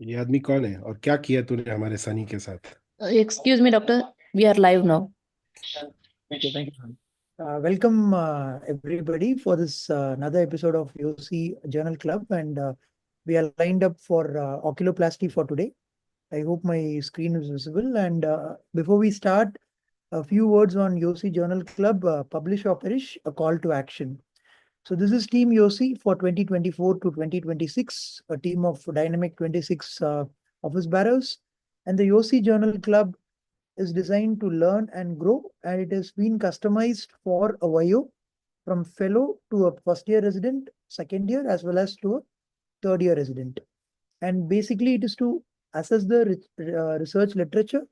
ये आदमी कौन है और क्या किया तूने हमारे सनी के साथ? Excuse me, doctor. We are live now. Thank you. Thank you, ma'am. Welcome, everybody, for this another episode of YOSI Journal Club. And we are lined up for Oculoplasty for today. I hope my screen is visible. And before we start, a few words on YOSI Journal Club, publish or perish, a call to action. So this is Team YOSI for 2024 to 2026, a team of dynamic 26 office bearers. And the YOSI Journal Club is designed to learn and grow, and it has been customized for a YO from fellow to a first year resident, second year, as well as to a third year resident. And basically, it is to assess the research literature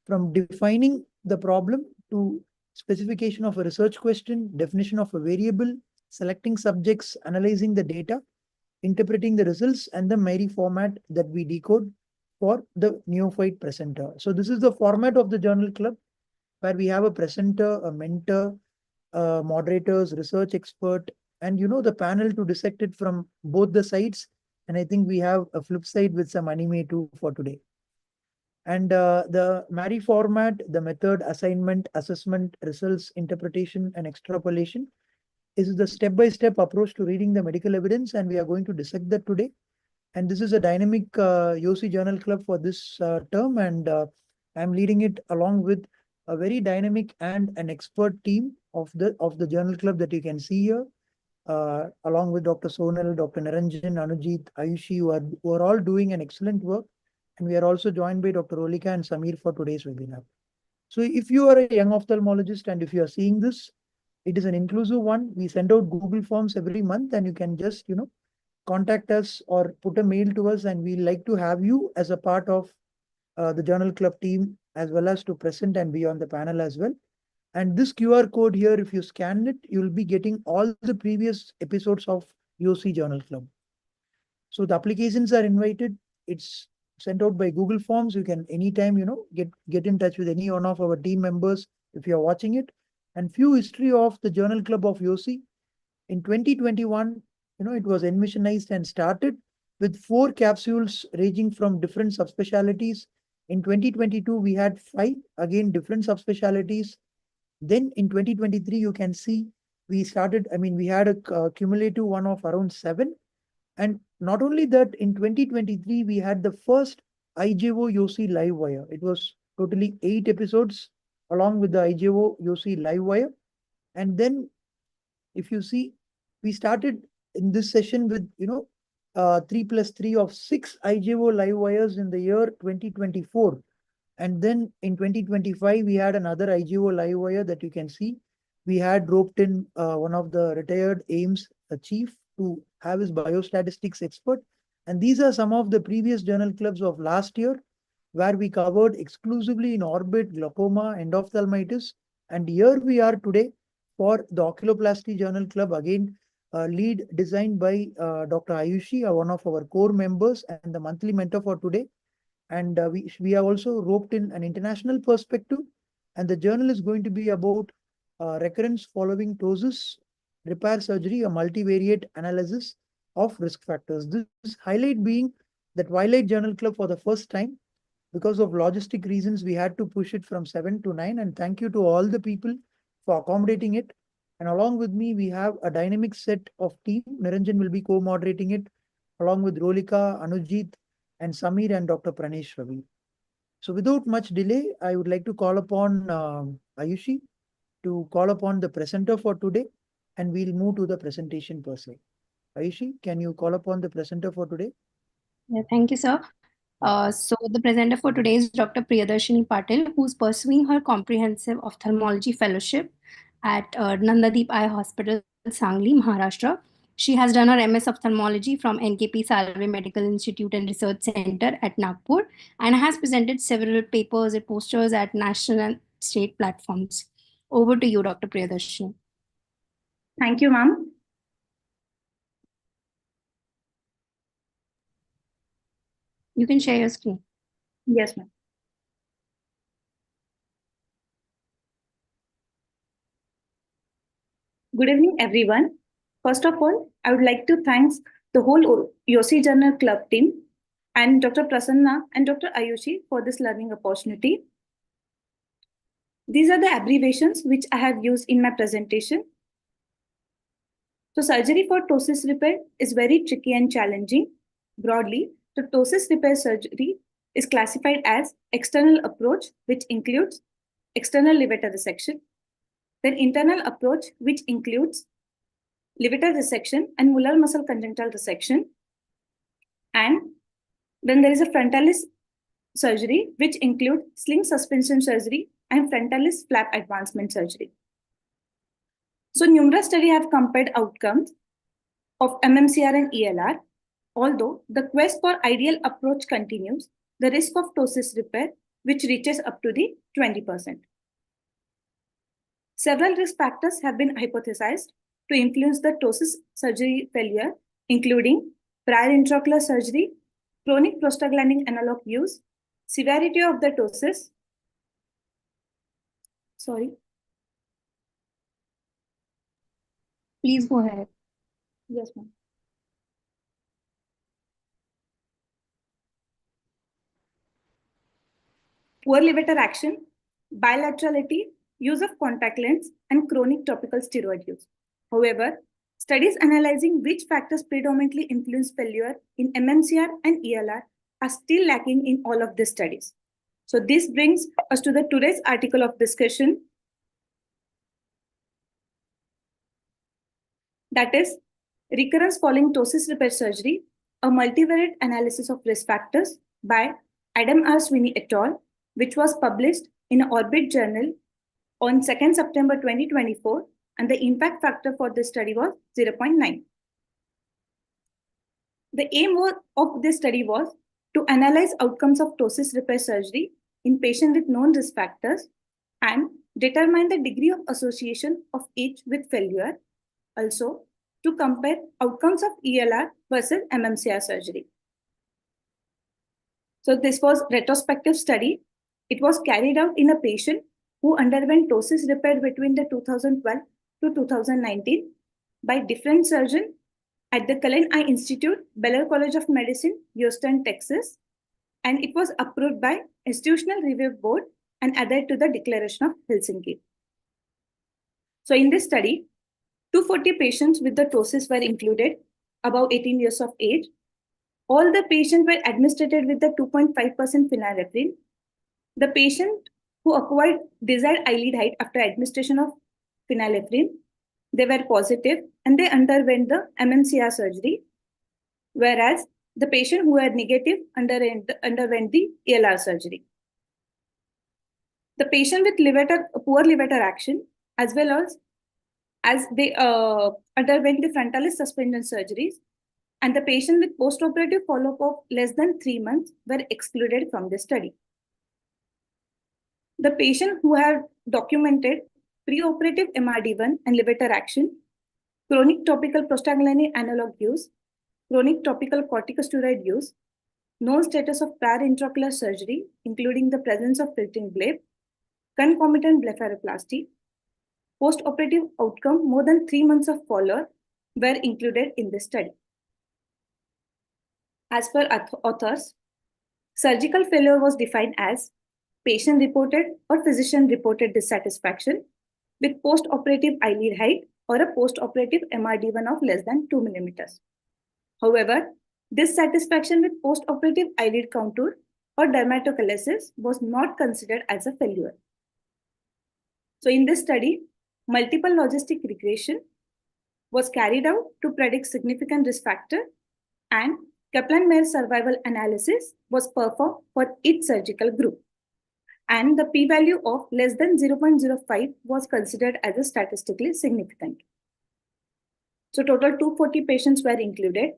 from defining the problem to specification of a research question, definition of a variable, selecting subjects, analyzing the data, interpreting the results, and the Mary format that we decode for the neophyte presenter. So this is the format of the journal club, where we have a presenter, a mentor, moderators, research expert, and the panel to dissect it from both the sides. And I think we have a flip side with some anime too for today. And the Mary format, the method, assignment, assessment, results, interpretation, and extrapolation is the step-by-step approach to reading the medical evidence, and we are going to dissect that today. And this is a dynamic YOSI Journal Club for this term, and I'm leading it along with a very dynamic and an expert team of the Journal Club that you can see here, along with Dr. Sonal, Dr. Naranjan, Anujit, Ayushi, who are all doing an excellent work. And we are also joined by Dr. Olika and Samir for today's webinar. So if you are a young ophthalmologist and if you are seeing this, it is an inclusive one. We send out Google Forms every month, and you can just, contact us or put a mail to us, and we like to have you as a part of the Journal Club team, as well as to present and be on the panel as well. And this QR code here, if you scan it, you'll be getting all the previous episodes of YOSI Journal Club. So the applications are invited. It's sent out by Google Forms. You can anytime, get in touch with any one of our team members if you're watching it. And few history of the Journal Club of YOSI. In 2021, it was enmissionized and started with 4 capsules ranging from different subspecialties. In 2022, we had 5, again, different subspecialties. Then in 2023, you can see we had a cumulative one of around 7. And not only that, in 2023, we had the first IJO YOSI live wire. It was totally 8 episodes along with the IJO YOSI live wire. And then if you see, we started in this session with, 3 plus 3 of 6 IJO live wires in the year 2024. And then in 2025, we had another IGO live wire that you can see. We had roped in one of the retired AIMS chief to have his biostatistics expert. And these are some of the previous journal clubs of last year, where we covered exclusively in orbit, glaucoma, endophthalmitis. And here we are today for the Oculoplasty Journal Club, again, lead designed by Dr. Ayushi, one of our core members and the monthly mentor for today. And we have also roped in an international perspective. And the journal is going to be about recurrence following ptosis, repair surgery, a multivariate analysis of risk factors. This highlight being that Twilight Journal Club, for the first time, because of logistic reasons, we had to push it from 7 to 9. And thank you to all the people for accommodating it. And along with me, we have a dynamic set of team. Niranjan will be co-moderating it, along with Rolika, Anujit, and Samir and Dr. Pranesh Ravi. So without much delay, I would like to call upon Ayushi to call upon the presenter for today, and we'll move to the presentation per se. Ayushi, can you call upon the presenter for today? Yeah, thank you, sir. So the presenter for today is Dr. Priyadarshini Patil, who's pursuing her comprehensive ophthalmology fellowship at Nandadeep Eye Hospital, Sangli, Maharashtra. She has done her MS ophthalmology from NKP Salve Medical Institute and Research Center at Nagpur, and has presented several papers and posters at national and state platforms. Over to you, Dr. Priyadarshini. Thank you, ma'am. You can share your screen. Yes, ma'am. Good evening, everyone. First of all, I would like to thank the whole YOSI Journal Club team and Dr. Prasanna and Dr. Ayushi for this learning opportunity. These are the abbreviations which I have used in my presentation. So surgery for ptosis repair is very tricky and challenging. Broadly, the ptosis repair surgery is classified as external approach, which includes external levator resection, then internal approach, which includes levator resection and mular muscle conjunctal resection, and then there is a frontalis surgery, which includes sling suspension surgery and frontalis flap advancement surgery. So numerous studies have compared outcomes of MMCR and ELR. Although the quest for ideal approach continues, the risk of ptosis repair, which reaches up to the 20%. Several risk factors have been hypothesized to influence the ptosis surgery failure, including prior intraocular surgery, chronic prostaglandin analog use, severity of the ptosis. Please go ahead. Yes, ma'am. Poor levator action, bilaterality, use of contact lens, and chronic topical steroid use. However, studies analyzing which factors predominantly influence failure in MMCR and ELR are still lacking in all of these studies. So this brings us to the today's article of discussion, that is Recurrence Following Ptosis Repair Surgery, a multivariate analysis of risk factors by Adam R. Sweeney et al., which was published in Orbit Journal on 2nd September 2024, and the impact factor for this study was 0.9. The aim of this study was to analyze outcomes of ptosis repair surgery in patients with known risk factors and determine the degree of association of each with failure. Also, to compare outcomes of ELR versus MMCR surgery. So this was retrospective study. It was carried out in a patient who underwent ptosis repair between the 2012 to 2019 by different surgeons at the Cullen Eye Institute, Baylor College of Medicine, Houston, Texas, and it was approved by Institutional Review Board and added to the Declaration of Helsinki. So in this study, 240 patients with the ptosis were included, above 18 years of age. All the patients were administered with the 2.5% phenylephrine. The patient who acquired desired eyelid height after administration of phenylephrine, they were positive and they underwent the MMCR surgery, whereas the patient who were negative underwent the ELR surgery. The patient with poor levator action, as well as they underwent the frontalis suspension surgeries, and the patient with postoperative follow-up of less than 3 months were excluded from the study. The patient who had documented preoperative MRD1 and levator action, chronic topical prostaglandin analog use, chronic topical corticosteroid use, known status of prior intraocular surgery, including the presence of filtering bleb, concomitant blepharoplasty, post-operative outcome more than 3 months of follow-up were included in this study. As per authors, surgical failure was defined as patient-reported or physician-reported dissatisfaction with post-operative eyelid height or a post-operative MRD1 of less than 2 millimeters. However, dissatisfaction with post-operative eyelid contour or dermatochalasis was not considered as a failure. So in this study, multiple logistic regression was carried out to predict significant risk factor, and Kaplan-Meier survival analysis was performed for each surgical group. And the p-value of less than 0.05 was considered as a statistically significant. So total 240 patients were included,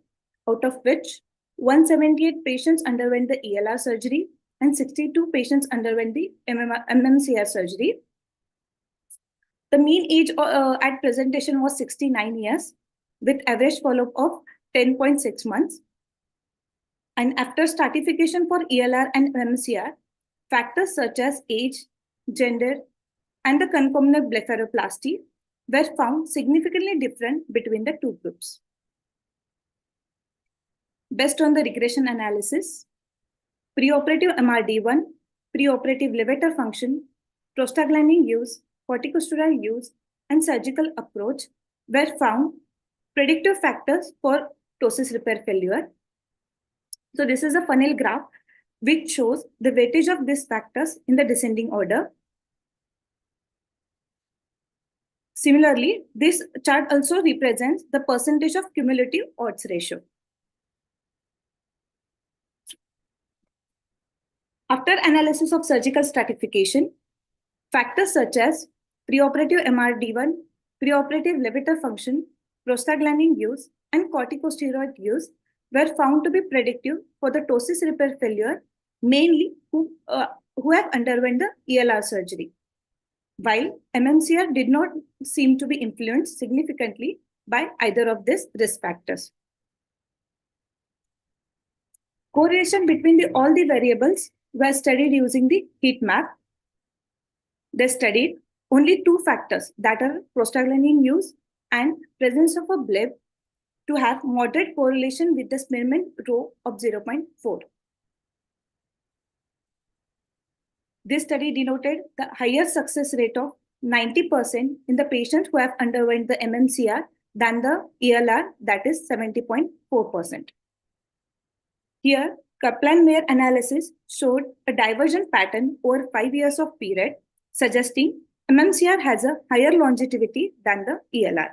out of which 178 patients underwent the ELR surgery and 62 patients underwent the MMCR surgery. The mean age at presentation was 69 years with average follow-up of 10.6 months. And after stratification for ELR and MMCR, factors such as age, gender, and the concomitant blepharoplasty were found significantly different between the two groups. Based on the regression analysis, preoperative MRD1, preoperative levator function, prostaglandin use, corticosteroid use, and surgical approach were found predictive factors for ptosis repair failure. So this is a funnel graph which shows the weightage of these factors in the descending order. Similarly, this chart also represents the percentage of cumulative odds ratio. After analysis of surgical stratification, factors such as preoperative MRD1, preoperative levator function, prostaglandin use, and corticosteroid use were found to be predictive for the ptosis repair failure, mainly who have underwent the ELR surgery, while MMCR did not seem to be influenced significantly by either of these risk factors. Correlation between all the variables were studied using the heat map. They studied only two factors, that are prostaglandin use and presence of a bleb, to have moderate correlation with the Spearman rho of 0.4. This study denoted the higher success rate of 90% in the patients who have underwent the MMCR than the ELR, that is 70.4%. Here, Kaplan-Meier analysis showed a divergent pattern over 5 years of period, suggesting MMCR has a higher longevity than the ELR.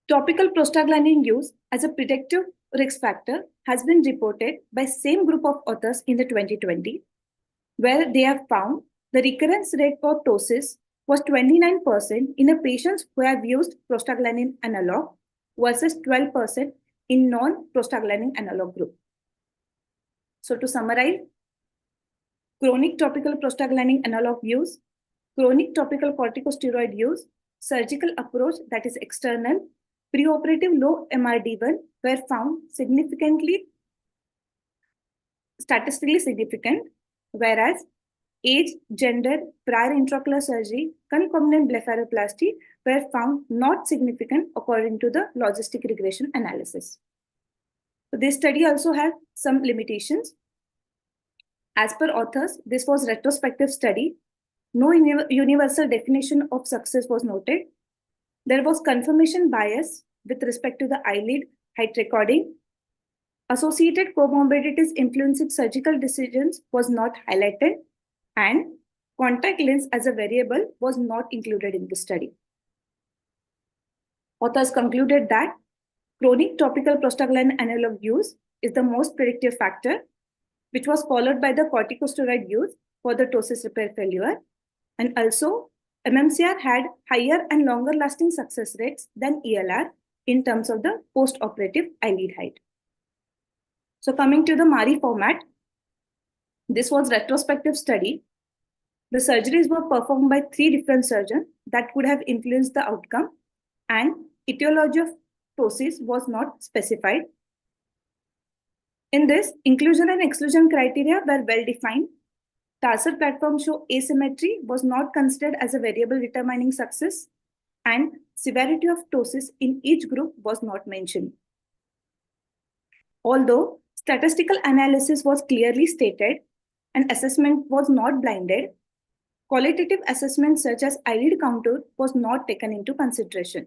Topical prostaglandin use as a predictive risk factor has been reported by same group of authors in the 2020, where they have found the recurrence rate for ptosis was 29% in a patients who have used prostaglandin analog versus 12% in non-prostaglandin analog group. So to summarize, chronic topical prostaglandin analog use, chronic topical corticosteroid use, surgical approach that is external, preoperative low MRD1 were found statistically significant, whereas age, gender, prior intraocular surgery, concomitant blepharoplasty were found not significant according to the logistic regression analysis. So this study also had some limitations. As per authors, this was retrospective study. No universal definition of success was noted. There was confirmation bias with respect to the eyelid height recording. Associated comorbidities influencing surgical decisions was not highlighted, and contact lens as a variable was not included in the study. Authors concluded that chronic topical prostaglandin analog use is the most predictive factor, which was followed by the corticosteroid use for the ptosis repair failure. And also, MMCR had higher and longer lasting success rates than ELR in terms of the post-operative eyelid height. So coming to the MARI format, this was retrospective study. The surgeries were performed by 3 different surgeons that could have influenced the outcome, and etiology of ptosis was not specified. In this, inclusion and exclusion criteria were well defined. Tarsal platform show asymmetry was not considered as a variable determining success, and severity of ptosis in each group was not mentioned. Although statistical analysis was clearly stated and assessment was not blinded, qualitative assessments such as eyelid contour was not taken into consideration.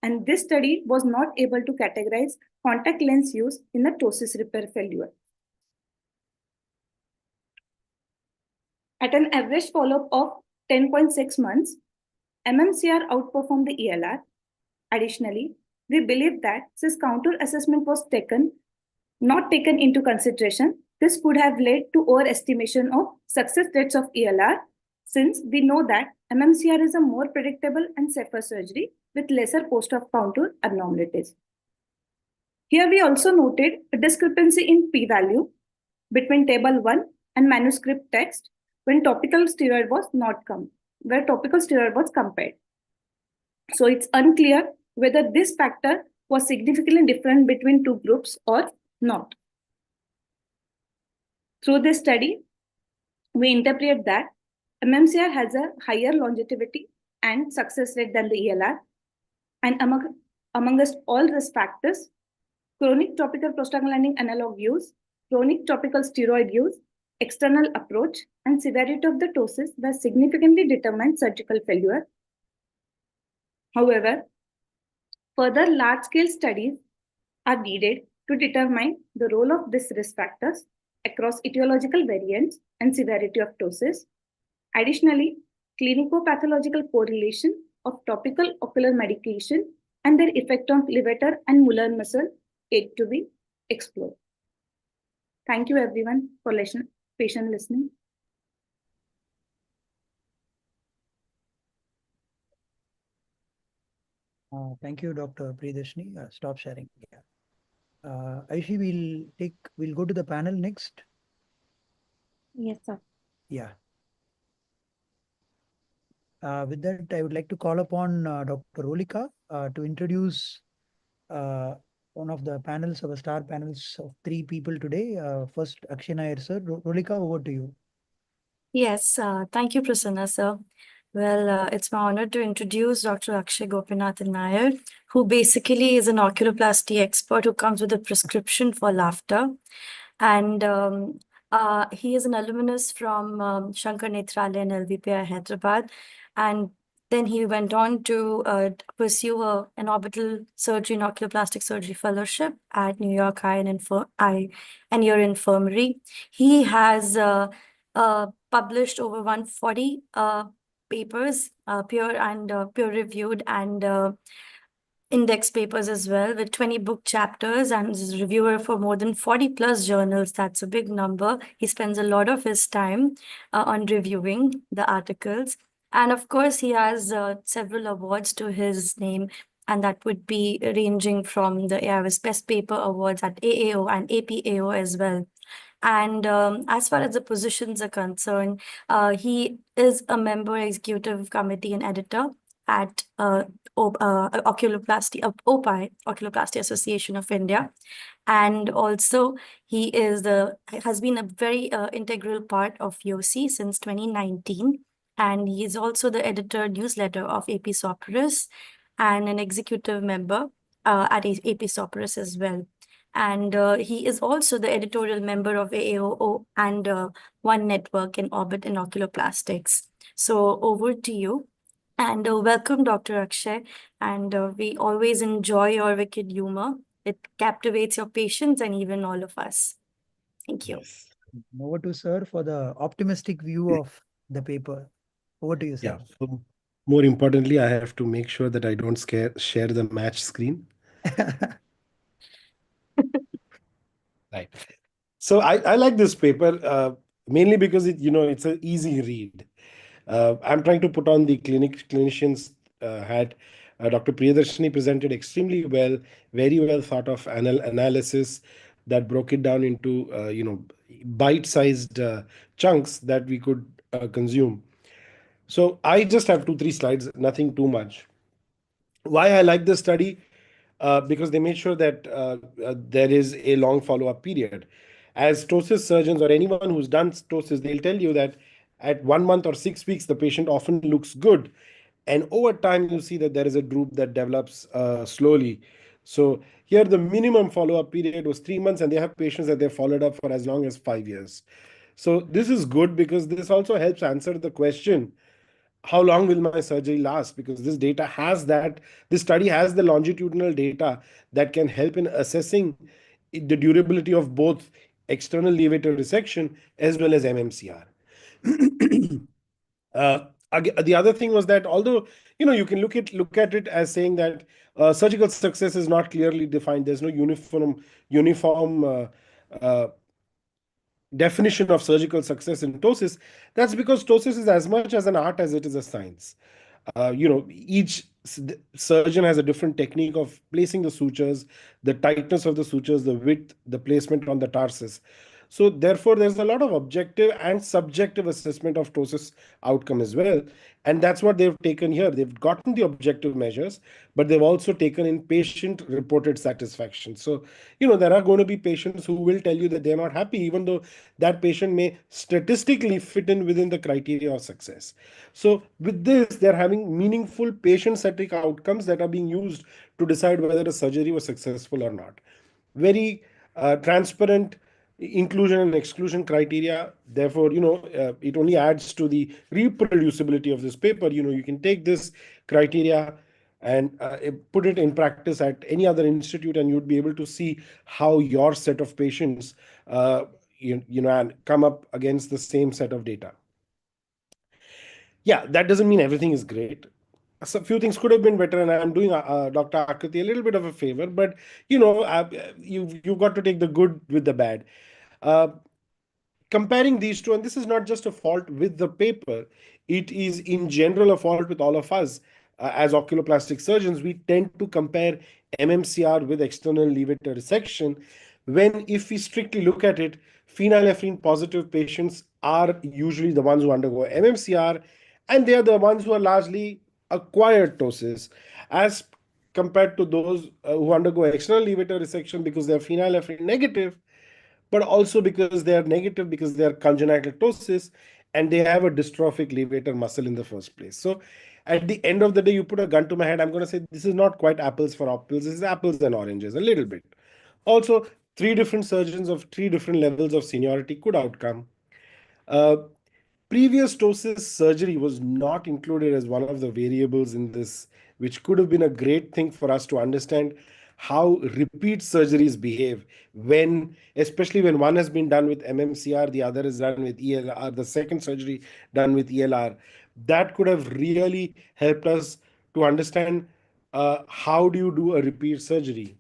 And this study was not able to categorize contact lens use in the ptosis repair failure. At an average follow-up of 10.6 months, MMCR outperformed the ELR. Additionally, we believe that since contour assessment was not taken into consideration, this could have led to overestimation of success rates of ELR, since we know that MMCR is a more predictable and safer surgery with lesser post-op contour abnormalities. Here we also noted a discrepancy in p-value between table 1 and manuscript text when topical steroid was where topical steroid was compared. So it's unclear whether this factor was significantly different between two groups or not. Through this study, we interpret that MMCR has a higher longevity and success rate than the ELR, and amongst all risk factors, chronic topical prostaglandin analog use, chronic topical steroid use, external approach, and severity of the ptosis that significantly determine surgical failure. However, further large-scale studies are needed to determine the role of these risk factors across etiological variants and severity of ptosis. Additionally, clinico-pathological correlation of topical ocular medication and their effect on levator and molar muscle yet to be explored. Thank you everyone for patient listening. Thank you, Dr. Priyadarshini. Stop sharing. Yeah. Aishi, we'll go to the panel next. Yes, sir. Yeah. With that, I would like to call upon Dr. Rolika to introduce one of the panels, our star panels of 3 people today. First, Akshay Nair, sir. Rolika, over to you. Yes, thank you, Prasanna, sir. Well, it's my honor to introduce Dr. Akshay Gopinathan Nair, who basically is an oculoplasty expert who comes with a prescription for laughter. And he is an alumnus from Shankar Nethralaya and LVPI Hyderabad. And then he went on to pursue an orbital surgery and oculoplastic surgery fellowship at New York Eye and Ear Infirmary. He has published over 140 papers, peer-reviewed and index papers as well, with 20 book chapters, and is a reviewer for more than 40 plus journals. That's a big number. He spends a lot of his time on reviewing the articles. And of course, he has several awards to his name, and that would be ranging from the AIOS Best Paper Awards at AAO and APAO as well. And as far as the positions are concerned, he is a member executive committee and editor at Oculoplasty, OPI, Oculoplasty Association of India. And also he has been a very integral part of YOSI since 2019. And he is also the editor newsletter of AP Soporus and an executive member at AP Soporus as well. And he is also the editorial member of AAO and One Network in Orbit and Oculoplastics. So over to you. And welcome, Dr. Akshay. And we always enjoy your wicked humor. It captivates your patients and even all of us. Thank you. Yes. Over to sir for the optimistic view of the paper. Over to you, sir. Yeah. So more importantly, I have to make sure that I don't share the match screen. Right. So I like this paper mainly because it's an easy read. I'm trying to put on the clinician's hat. Dr. Priyadarshini presented extremely well, very well thought of analysis that broke it down into bite-sized chunks that we could consume. So I just have 2-3 slides, nothing too much. Why I like this study? Because they made sure that there is a long follow-up period. As ptosis surgeons or anyone who's done ptosis, they'll tell you that at 1 month or 6 weeks, the patient often looks good. And over time, you see that there is a droop that develops slowly. So here, the minimum follow-up period was 3 months, and they have patients that they followed up for as long as 5 years. So this is good because this also helps answer the question, how long will my surgery last? Because this study has the longitudinal data that can help in assessing the durability of both external levator resection as well as MMCR. The other thing was that although you can look at it as saying that surgical success is not clearly defined, there's no uniform definition of surgical success in ptosis. That's because ptosis is as much as an art as it is a science. Each surgeon has a different technique of placing the sutures, the tightness of the sutures, the width, the placement on the tarsus. So therefore, there's a lot of objective and subjective assessment of ptosis outcome as well. And that's what they've taken here. They've gotten the objective measures, but they've also taken in patient-reported satisfaction. So, there are going to be patients who will tell you that they're not happy, even though that patient may statistically fit in within the criteria of success. So with this, they're having meaningful patient-centric outcomes that are being used to decide whether a surgery was successful or not. very transparent inclusion and exclusion criteria. Therefore, it only adds to the reproducibility of this paper. You can take this criteria and put it in practice at any other institute, and you'd be able to see how your set of patients, and come up against the same set of data. Yeah, that doesn't mean everything is great. So a few things could have been better, and I'm doing Dr. Akriti a little bit of a favor, but you've got to take the good with the bad. Uh, Comparing these two, and this is not just a fault with the paper, it is in general a fault with all of us. As oculoplastic surgeons, we tend to compare MMCR with external levator resection, when if we strictly look at it, phenylephrine positive patients are usually the ones who undergo MMCR, and they are the ones who are largely acquired ptosis, as compared to those who undergo external levator resection because they are phenylephrine negative, but also because they are negative because they are congenital ptosis and they have a dystrophic levator muscle in the first place. So at the end of the day, you put a gun to my head, I'm going to say this is not quite apples for apples. This is apples and oranges a little bit. Also, three different surgeons of three different levels of seniority could outcome. Uh, Previous ptosis surgery was not included as one of the variables in this, which could have been a great thing for us to understand how repeat surgeries behave when, especially when one has been done with MMCR, the other is done with ELR, the second surgery done with ELR. That could have really helped us to understand how do you do a repeat surgery.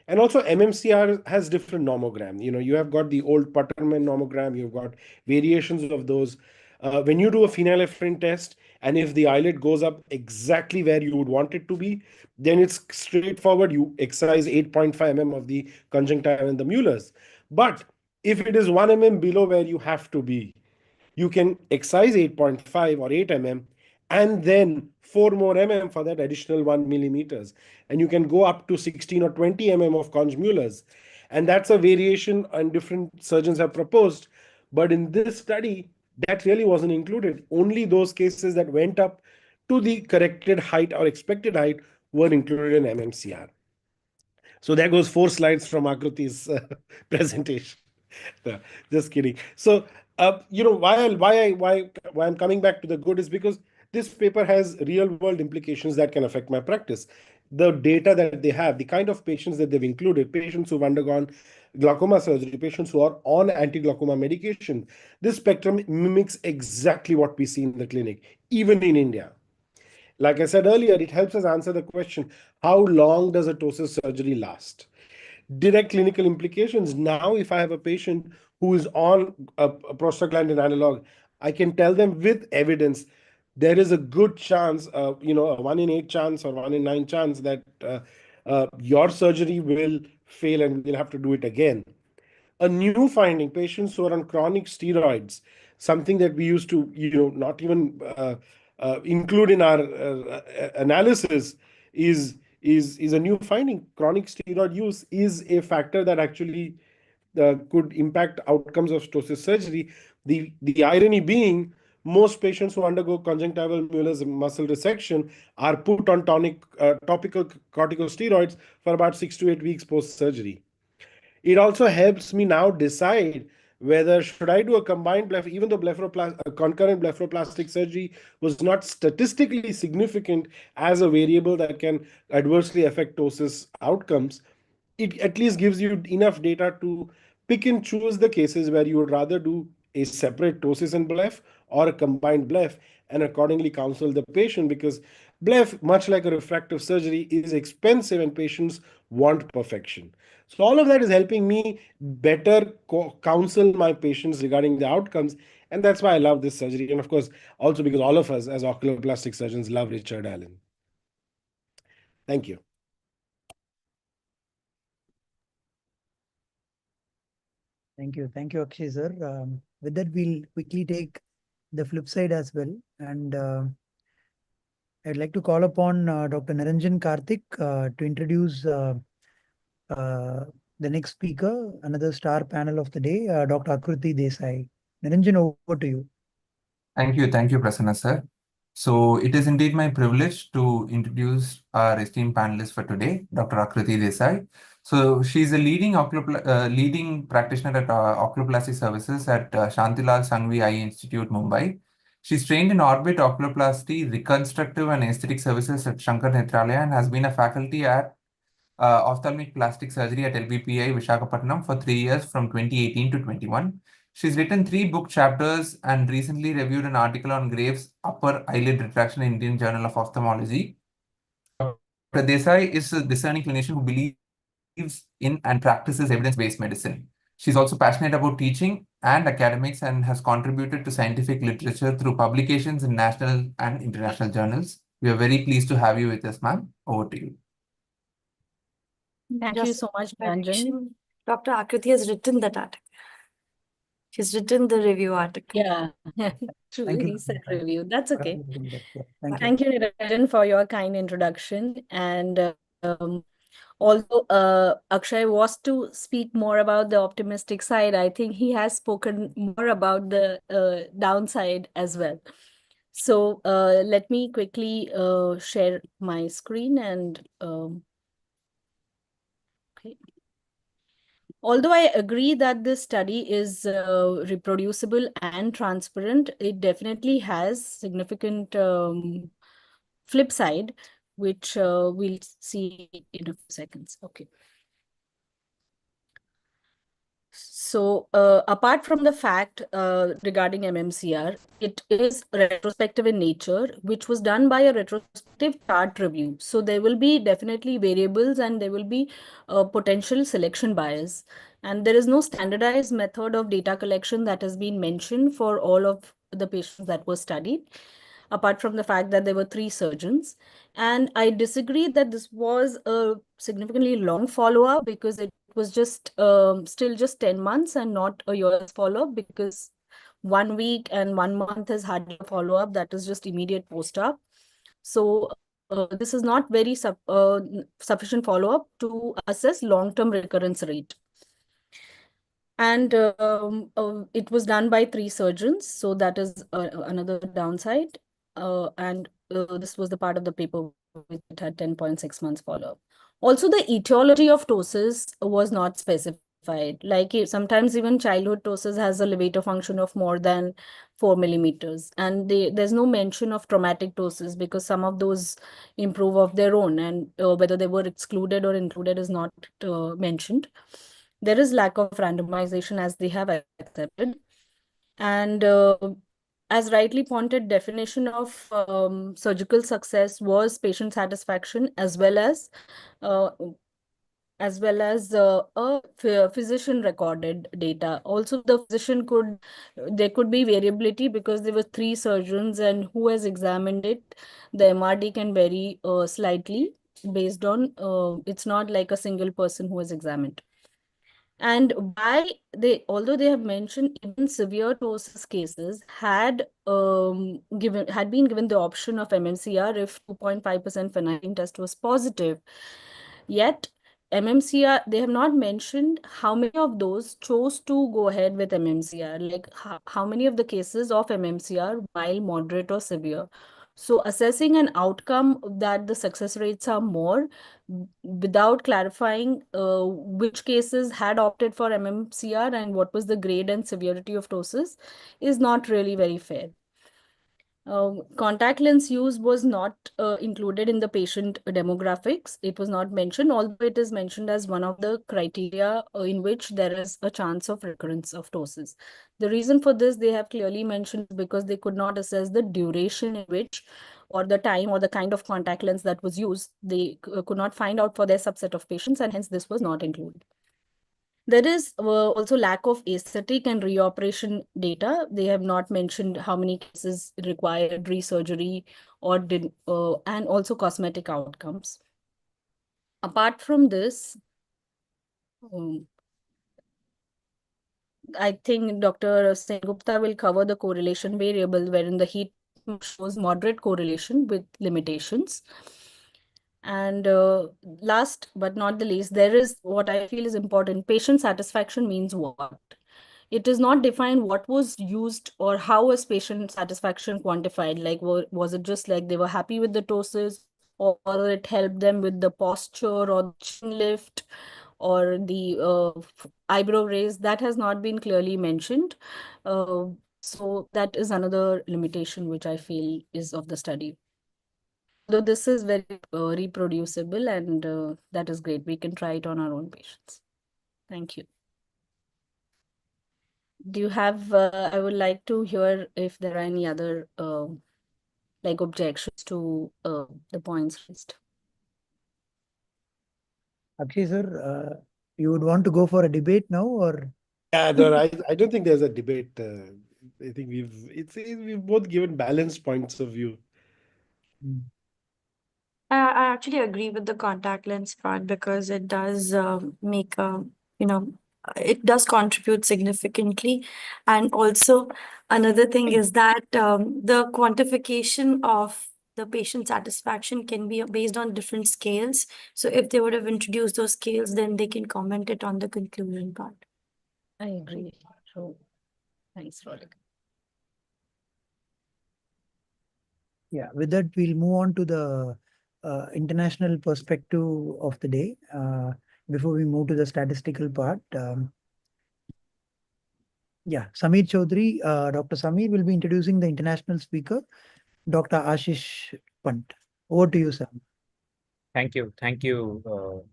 And also MMCR has different nomogram. You have got the old Putterman nomogram, you've got variations of those. When you do a phenylephrine test, and if the eyelid goes up exactly where you would want it to be, then it's straightforward. You excise 8.5 mm of the conjunctiva and the Mueller's. But if it is 1 mm below where you have to be, you can excise 8.5 or 8 mm and then 4 more mm for that additional 1 millimeters. And you can go up to 16 or 20 mm of conj Mueller's. And that's a variation and different surgeons have proposed. But in this study, that really wasn't included. Only those cases that went up to the corrected height or expected height were included in MMCR. So there goes 4 slides from Akriti's presentation. No, just kidding. So, why I'm coming back to the good is because this paper has real world implications that can affect my practice. The data that they have, the kind of patients that they've included, patients who've undergone glaucoma surgery, patients who are on anti-glaucoma medication, this spectrum mimics exactly what we see in the clinic, even in India. Like I said earlier, it helps us answer the question, how long does a ptosis surgery last? Direct clinical implications. Now, if I have a patient who is on a prostaglandin analog, I can tell them with evidence there is a good chance, a 1 in 8 chance or 1 in 9 chance that your surgery will fail and we'll have to do it again. A new finding, patients who are on chronic steroids, something that we used to, not even include in our analysis, is a new finding. Chronic steroid use is a factor that actually could impact outcomes of ptosis surgery. The irony being, most patients who undergo conjunctival Mueller's muscle resection are put on topical corticosteroids for about 6 to 8 weeks post surgery. It also helps me now decide whether should I do a combined even though concurrent blepharoplastic surgery was not statistically significant as a variable that can adversely affect ptosis outcomes. It at least gives you enough data to pick and choose the cases where you would rather do a separate ptosis and bleph or a combined bleph, and accordingly counsel the patient, because bleph, much like a refractive surgery, is expensive and patients want perfection. So all of that is helping me better counsel my patients regarding the outcomes. And that's why I love this surgery. And of course, also because all of us as oculoplastic surgeons love Richard Allen. Thank you. Thank you. Thank you, Akshay sir. With that, we'll quickly take the flip side as well. And I'd like to call upon Dr. Niranjan Karthik to introduce the next speaker, another star panel of the day, Dr. Akriti Desai. Niranjan, over to you. Thank you, Prasanna sir. So it is indeed my privilege to introduce our esteemed panelist for today, Dr. Akriti Desai. So she's a leading practitioner at Oculoplasty Services at Shantilal Sanghvi Eye Institute, Mumbai. She's trained in orbit oculoplasty, reconstructive and aesthetic services at Shankar Netralaya and has been a faculty at ophthalmic plastic surgery at LBPI Visakhapatnam for 3 years from 2018 to 21. She's written 3 book chapters and recently reviewed an article on Graves' upper eyelid retraction in Indian Journal of Ophthalmology. Dr. Desai is a discerning clinician who believes in and practices evidence-based medicine. She's also passionate about teaching and academics and has contributed to scientific literature through publications in national and international journals. We are very pleased to have you with us, ma'am. Over to you. Thank you so much, Ranjan. Dr. Akriti has written that article. She's written the review article. Yeah, truly Thank you. recent review. That's okay. Thank you. Thank you, Ranjan, for your kind introduction. And although Akshay was to speak more about the optimistic side, I think he has spoken more about the downside as well. So let me quickly share my screen and okay. Although I agree that this study is reproducible and transparent, it definitely has significant flip side, which we'll see in a few seconds. Okay. So apart from the fact regarding MMCR, it is retrospective in nature, which was done by a retrospective chart review. So there will be definitely variables and there will be potential selection bias. And there is no standardized method of data collection that has been mentioned for all of the patients that were studied, apart from the fact that there were 3 surgeons. And I disagree that this was a significantly long follow-up because it was just still just 10 months and not a year's follow-up, because 1 week and 1 month is hardly a follow-up. That is just immediate post-op. So this is not very sufficient follow-up to assess long-term recurrence rate. And it was done by 3 surgeons. So that is another downside. And this was the part of the paper which had 10.6 months follow-up. Also, the etiology of ptosis was not specified. Like sometimes even childhood ptosis has a levator function of more than 4 millimeters. And there's no mention of traumatic ptosis because some of those improve of their own. And whether they were excluded or included is not mentioned. There is lack of randomization as they have accepted. And as rightly pointed, definition of surgical success was patient satisfaction as well as a physician recorded data. Also, the physician there could be variability because there were 3 surgeons and who has examined it. The MRD can vary slightly based on, it's not like a single person who has examined. And although they have mentioned even severe ptosis cases had been given the option of MMCR if 2.5% phenylalanine test was positive. Yet MMCR, they have not mentioned how many of those chose to go ahead with MMCR, like how many of the cases of MMCR mild, moderate, or severe. So assessing an outcome that the success rates are more without clarifying which cases had opted for MMCR and what was the grade and severity of ptosis is not really very fair. Contact lens use was not included in the patient demographics. It was not mentioned, although it is mentioned as one of the criteria in which there is a chance of recurrence of ptosis. The reason for this, they have clearly mentioned, because they could not assess the duration in which, or the time, or the kind of contact lens that was used. They could not find out for their subset of patients, and hence this was not included. There is also lack of aesthetic and reoperation data. They have not mentioned how many cases required resurgery or did, and also cosmetic outcomes. Apart from this, I think Dr. Sengupta will cover the correlation variable, wherein the heat shows moderate correlation with limitations. And last but not the least, there is what I feel is important. Patient satisfaction means what? It is not defined what was used or how was patient satisfaction quantified. Like, was it just like they were happy with the ptosis, or it helped them with the posture or chin lift, or the eyebrow raise, that has not been clearly mentioned. So that is another limitation which I feel is of the study. Though this is very reproducible, and that is great. We can try it on our own patients. Thank you. Do you have, I would like to hear if there are any other like objections to the points raised. Akshay sir, you would want to go for a debate now, or? Yeah, no, I don't think there's a debate. I think we've both given balanced points of view. I actually agree with the contact lens part because it does make you know, it does contribute significantly. And also another thing is that the quantification of the patient satisfaction can be based on different scales. So if they would have introduced those scales, then they can comment it on the conclusion part. I agree. So thanks, Roderick. Yeah, with that, we'll move on to the international perspective of the day before we move to the statistical part. Yeah, Sameer Chaudhary, Dr. Sameer will be introducing the international speaker, Dr. Ashish Pant. Over to you, sir. Thank you. Thank you,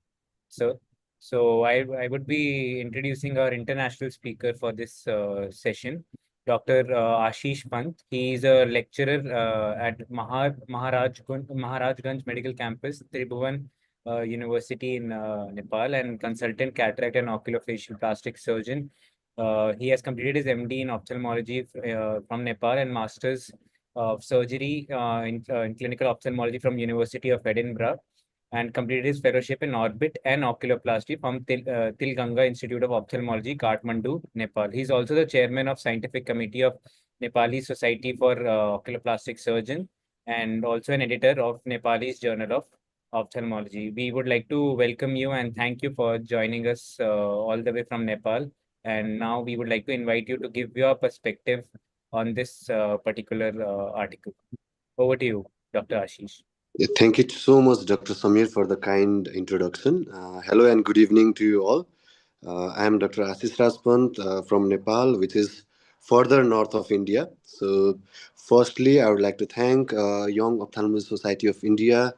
sir. So I would be introducing our international speaker for this session, Dr. Ashish Pant. He is a lecturer at Maharajganj Medical Campus, Tribhuvan University in Nepal, and consultant cataract and oculofacial plastic surgeon. He has completed his MD in ophthalmology from Nepal and Masters of Surgery in clinical ophthalmology from University of Edinburgh, and completed his fellowship in orbit and oculoplasty from Tilganga Institute of Ophthalmology, Kathmandu, Nepal. He is also the chairman of scientific committee of Nepali Society for Oculoplastic Surgeon, and also an editor of Nepalese Journal of Ophthalmology. We would like to welcome you and thank you for joining us all the way from Nepal. And now we would like to invite you to give your perspective on this particular article. Over to you, Dr. Ashish. Thank you so much, Dr. Samir, for the kind introduction. Hello and good evening to you all. I am Dr. Ashish Rajpant from Nepal, which is further north of India. So, firstly, I would like to thank Young Ophthalmology Society of India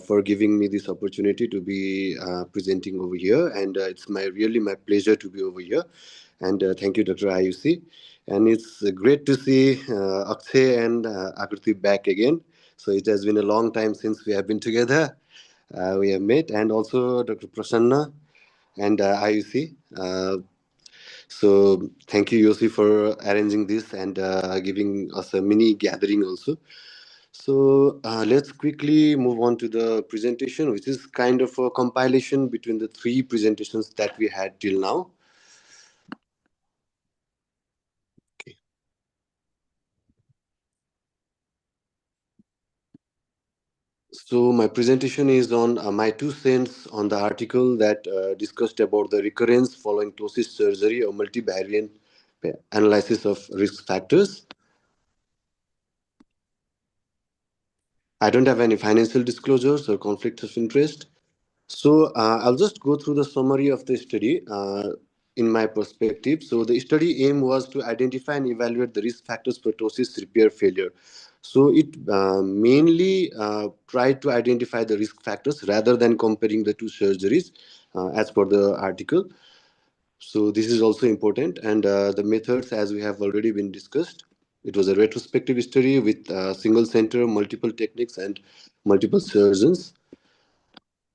for giving me this opportunity to be presenting over here. And it's really my pleasure to be over here. And thank you, Dr. IUC. And it's great to see Akshay and Akriti back again. So it has been a long time since we have been together. We have met, and also Dr. Prasanna and IUC. So thank you, Yosi, for arranging this and giving us a mini gathering also. So let's quickly move on to the presentation, which is kind of a compilation between the three presentations that we had till now. Okay. So my presentation is on my 2 cents on the article that discussed about the recurrence following ptosis surgery or multivariate analysis of risk factors. I don't have any financial disclosures or conflicts of interest. So I'll just go through the summary of the study in my perspective. So the study aim was to identify and evaluate the risk factors for ptosis repair failure. So it mainly tried to identify the risk factors rather than comparing the two surgeries as per the article. So this is also important. And the methods, as we have already been discussed, it was a retrospective study with single center, multiple techniques, and multiple surgeons.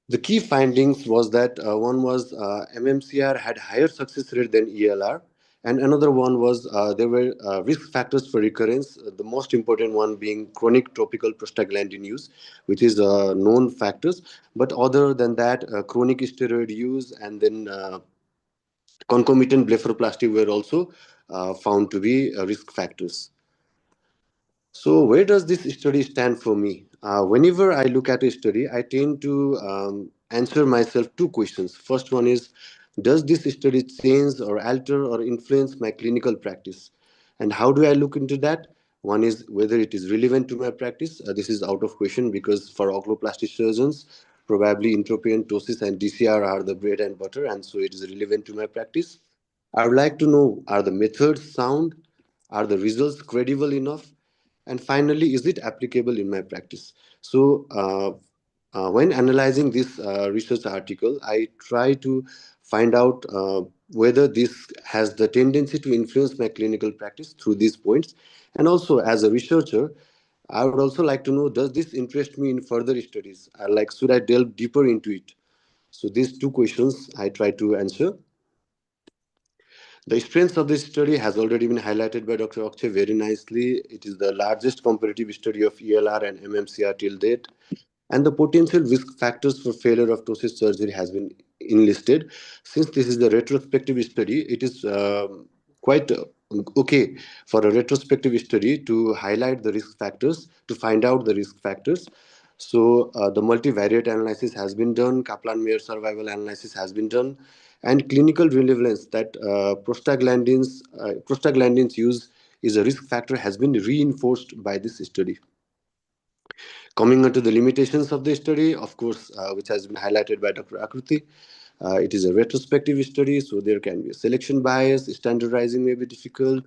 The key findings was that one was MMCR had higher success rate than ELR, and another one was there were risk factors for recurrence, the most important one being chronic topical prostaglandin use, which is known factors. But other than that, chronic steroid use and then concomitant blepharoplasty were also found to be risk factors. So where does this study stand for me? Whenever I look at a study, I tend to answer myself two questions. First one is, does this study change or alter or influence my clinical practice? And how do I look into that? One is whether it is relevant to my practice. This is out of question because for oculoplastic surgeons, Probably entropy and ptosis and DCR are the bread and butter, and so it is relevant to my practice. I would like to know, are the methods sound? Are the results credible enough? And finally, is it applicable in my practice? So, when analyzing this research article, I try to find out whether this has the tendency to influence my clinical practice through these points. And also, as a researcher, I would also like to know, does this interest me in further studies? Like, should I delve deeper into it? So these two questions I try to answer. The strengths of this study has already been highlighted by Dr. Akshay very nicely. It is the largest comparative study of ELR and MMCR till date, and the potential risk factors for failure of ptosis surgery has been enlisted. Since this is a retrospective study, it is quite okay for a retrospective study to highlight the risk factors, to find out the risk factors. So the multivariate analysis has been done, Kaplan-Meier survival analysis has been done, and clinical relevance that prostaglandins use is a risk factor has been reinforced by this study. Coming on to the limitations of the study, of course, which has been highlighted by Dr. Akruti, it is a retrospective study, so there can be a selection bias, standardizing may be difficult.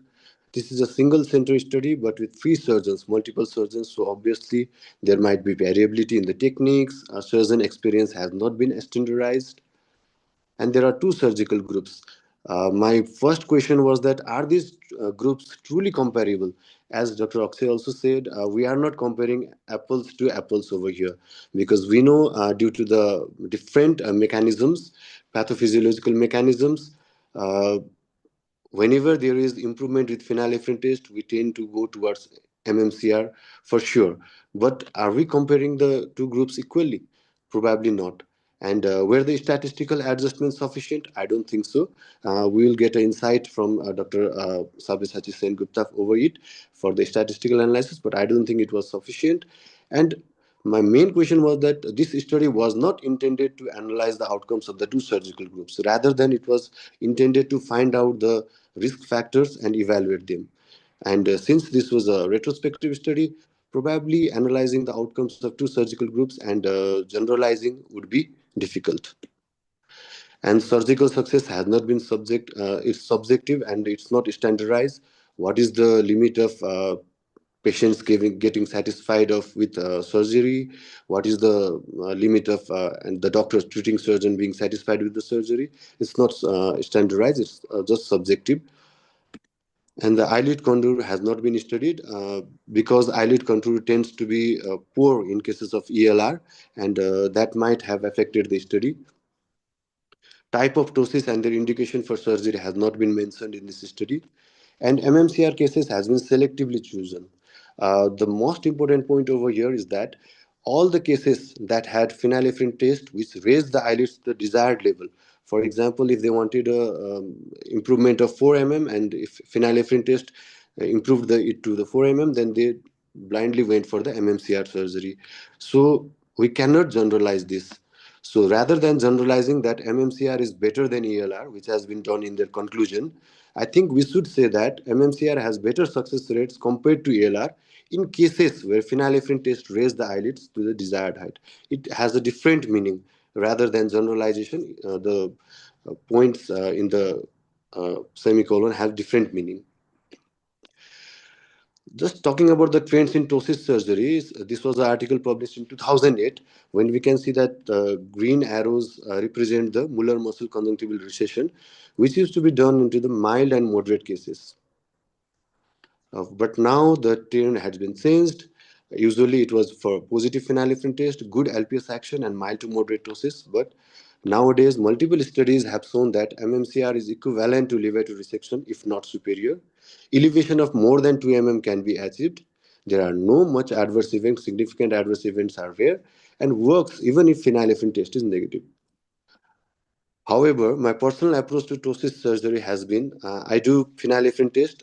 This is a single center study, but with three surgeons, multiple surgeons, so obviously there might be variability in the techniques. Surgeon experience has not been standardized, and there are two surgical groups. My first question was that, are these groups truly comparable? As Dr. Akshay also said, we are not comparing apples to apples over here, because we know due to the different mechanisms, pathophysiological mechanisms, uh, whenever there is improvement with phenylephrine test, we tend to go towards MMCR for sure. But are we comparing the two groups equally? Probably not. And were the statistical adjustments sufficient? I don't think so. We will get an insight from Dr. Sabyasachi Sen Gupta over it for the statistical analysis, but I don't think it was sufficient. And my main question was that this study was not intended to analyze the outcomes of the two surgical groups. Rather than it was intended to find out the risk factors and evaluate them. And since this was a retrospective study, probably analyzing the outcomes of two surgical groups and generalizing would be difficult. And surgical success has not been it's subjective and it's not standardized. What is the limit of patients getting satisfied of with surgery? What is the limit of and the doctor treating surgeon being satisfied with the surgery? It's not standardized, it's just subjective. And the eyelid contour has not been studied because eyelid contour tends to be poor in cases of ELR, and that might have affected the study. Type of ptosis and their indication for surgery has not been mentioned in this study, and MMCR cases has been selectively chosen. The most important point over here is that all the cases that had phenylephrine test which raised the eyelids to the desired level. For example, if they wanted a improvement of 4 mm, and if phenylephrine test improved it to the 4 mm, then they blindly went for the MMCR surgery. So we cannot generalize this. So rather than generalizing that MMCR is better than ELR, which has been done in their conclusion, I think we should say that MMCR has better success rates compared to ELR in cases where phenylephrine test raised the eyelids to the desired height. It has a different meaning rather than generalization. The points in the semicolon have different meaning. Just talking about the trends in ptosis surgeries, this was an article published in 2008, when we can see that green arrows represent the Muller muscle conjunctival recession, which used to be done into the mild and moderate cases. But now the trend has been changed. Usually it was for positive phenylephrine test, good LPS action, and mild to moderate ptosis. But nowadays, multiple studies have shown that MMCR is equivalent to levator resection, if not superior. Elevation of more than 2 mm can be achieved. There are no much adverse events, significant adverse events are rare, and works even if phenylephrine test is negative. However, my personal approach to ptosis surgery has been, I do phenylephrine test.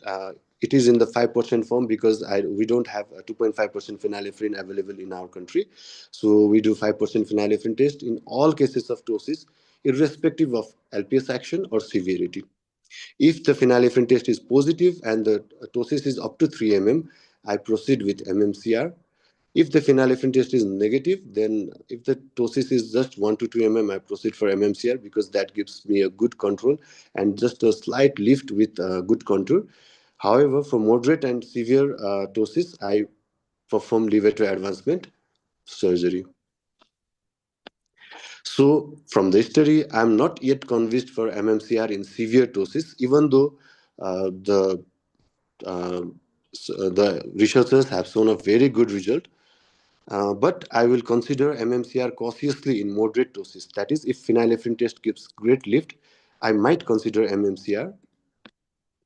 It is in the 5% form because we don't have a 2.5% phenylephrine available in our country. So we do 5% phenylephrine test in all cases of ptosis, irrespective of LPS action or severity. If the phenylephrine test is positive and the ptosis is up to 3 mm, I proceed with MMCR. If the phenylephrine test is negative, then if the ptosis is just 1 to 2 mm, I proceed for MMCR because that gives me a good control and just a slight lift with good contour. However, for moderate and severe ptosis, I perform levator advancement surgery. So from the study, I'm not yet convinced for MMCR in severe ptosis, even though uh, the researchers have shown a very good result. But I will consider MMCR cautiously in moderate ptosis. That is, if phenylephrine test gives great lift, I might consider MMCR.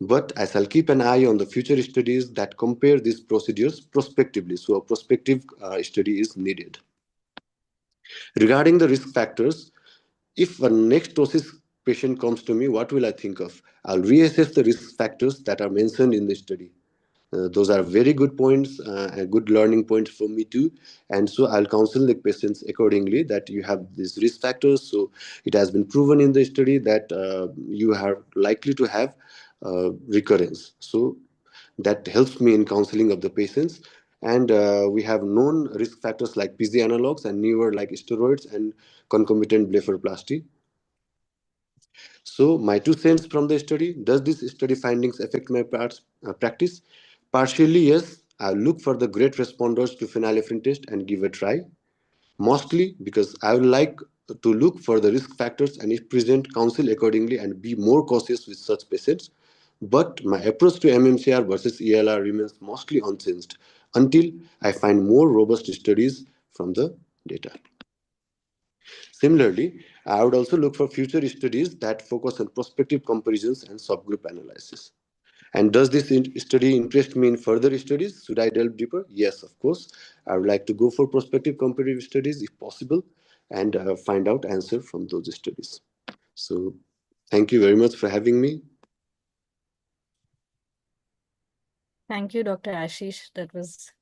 But I shall keep an eye on the future studies that compare these procedures prospectively. So a prospective study is needed. Regarding the risk factors, if a next ptosis patient comes to me, what will I think of? I'll reassess the risk factors that are mentioned in the study. Those are very good points and good learning points for me too. And so I'll counsel the patients accordingly that you have these risk factors. So it has been proven in the study that you are likely to have recurrence. So that helps me in counseling of the patients. And we have known risk factors like PG analogs and newer like steroids and concomitant blepharoplasty. So my 2 cents from the study: does this study findings affect my practice? Partially, yes. I look for the great responders to phenylephrine test and give a try. Mostly because I would like to look for the risk factors and if present, counsel accordingly and be more cautious with such patients. But my approach to MMCR versus ELR remains mostly unchanged until I find more robust studies from the data. Similarly, I would also look for future studies that focus on prospective comparisons and subgroup analysis. And does this study interest me in further studies? Should I delve deeper? Yes, of course. I would like to go for prospective comparative studies if possible and find out answer from those studies. So thank you very much for having me. Thank you, Dr. Ashish. That was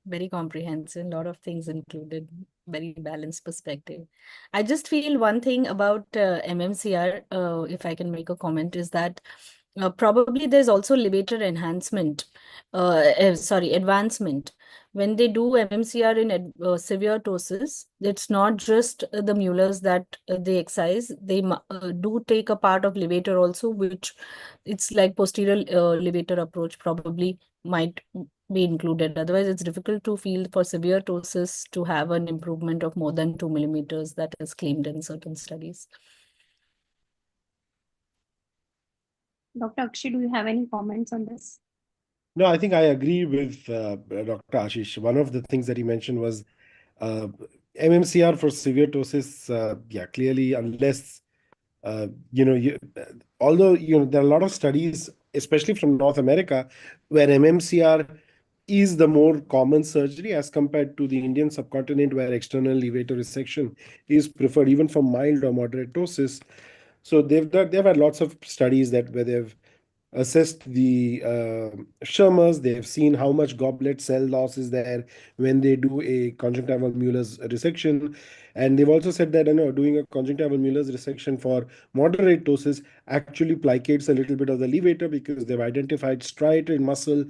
very comprehensive, a lot of things included, very balanced perspective. I just feel one thing about MMCR, if I can make a comment, is that probably there's also levator enhancement, advancement. When they do MMCR in severe ptosis, it's not just the Muellers that they excise. They do take a part of levator also, which it's like posterior levator approach probably might be included. Otherwise, it's difficult to feel for severe ptosis to have an improvement of more than 2 millimeters that is claimed in certain studies. Dr. Akshay, do you have any comments on this? No, I think I agree with Dr. Ashish. One of the things that he mentioned was uh, MMCR for severe ptosis. Yeah, clearly, unless although there are a lot of studies, especially from North America, where MMCR is the more common surgery as compared to the Indian subcontinent, where external levator resection is preferred even for mild or moderate ptosis. So they've had lots of studies where they've assessed the Shermers. They've seen how much goblet cell loss is there when they do a conjunctival Mueller's resection. And they've also said that doing a conjunctival Mueller's resection for moderate ptosis actually plicates a little bit of the levator because they've identified striated muscle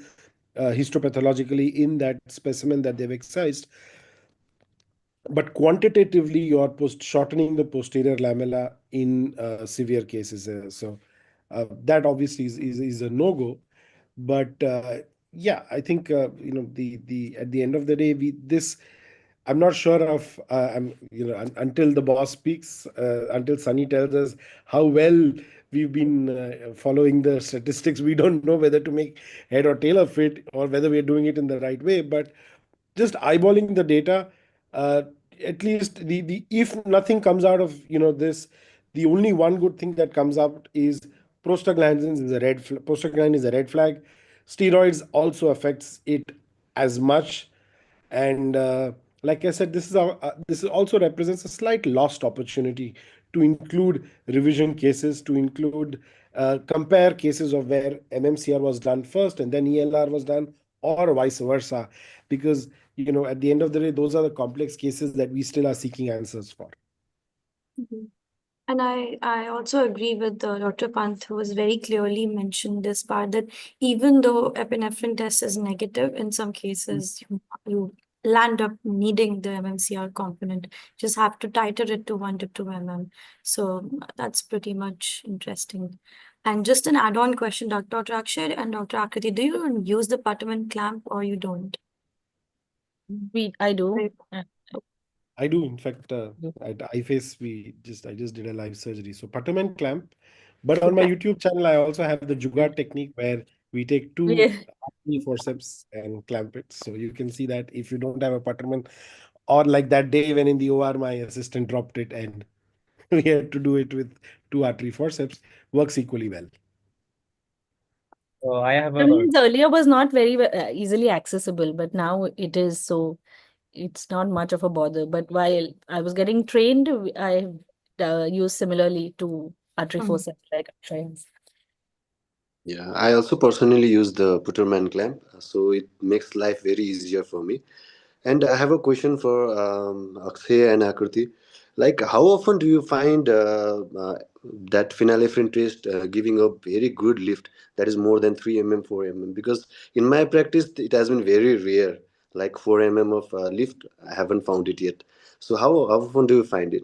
histopathologically in that specimen that they've excised. But quantitatively, you're shortening the posterior lamella in severe cases. So that obviously is a no-go. But yeah, I think the at the end of the day, I'm not sure of until the boss speaks, until Sunny tells us how well we've been following the statistics. We don't know whether to make head or tail of it or whether we're doing it in the right way. But just eyeballing the data, uh, at least the if nothing comes out of this, the only one good thing that comes out is prostaglandins is a prostaglandin is a red flag. Steroids also affects it as much, and like I said, this also represents a slight lost opportunity to include revision cases, to include compare cases of where MMCR was done first and then ELR was done, or vice versa, because at the end of the day, those are the complex cases that we still are seeking answers for. Mhm. And I also agree with Dr. Pant, who has very clearly mentioned this part that even though epinephrine test is negative, in some cases you land up needing the MMCR component. Just have to titrate it to 1 to 2 mm. So that's pretty much interesting. And just an add-on question, Dr. Akshay and Dr. Akriti, do you use the Putterman clamp or you don't? I do. I do. In fact, at iFace, I just did a live surgery. So Putterman clamp. But on my YouTube channel, I also have the Jugaad technique where we take two forceps and clamp it. So you can see that if you don't have a Putterman, or like that day when in the OR, my assistant dropped it and we had to do it with 2 artery forceps, works equally well. So I have I mean, earlier was not very easily accessible, but now it is, so it's not much of a bother. But while I was getting trained, I used similarly to artery forceps like Akshay. Yeah, I also personally use the Putterman clamp, so it makes life very easier for me. And I have a question for Akshay and Akriti. Like, how often do you find that phenylephrine test giving a very good lift that is more than 3 mm, 4 mm? Because in my practice, it has been very rare. Like 4 mm of lift, I haven't found it yet. So how often do you find it?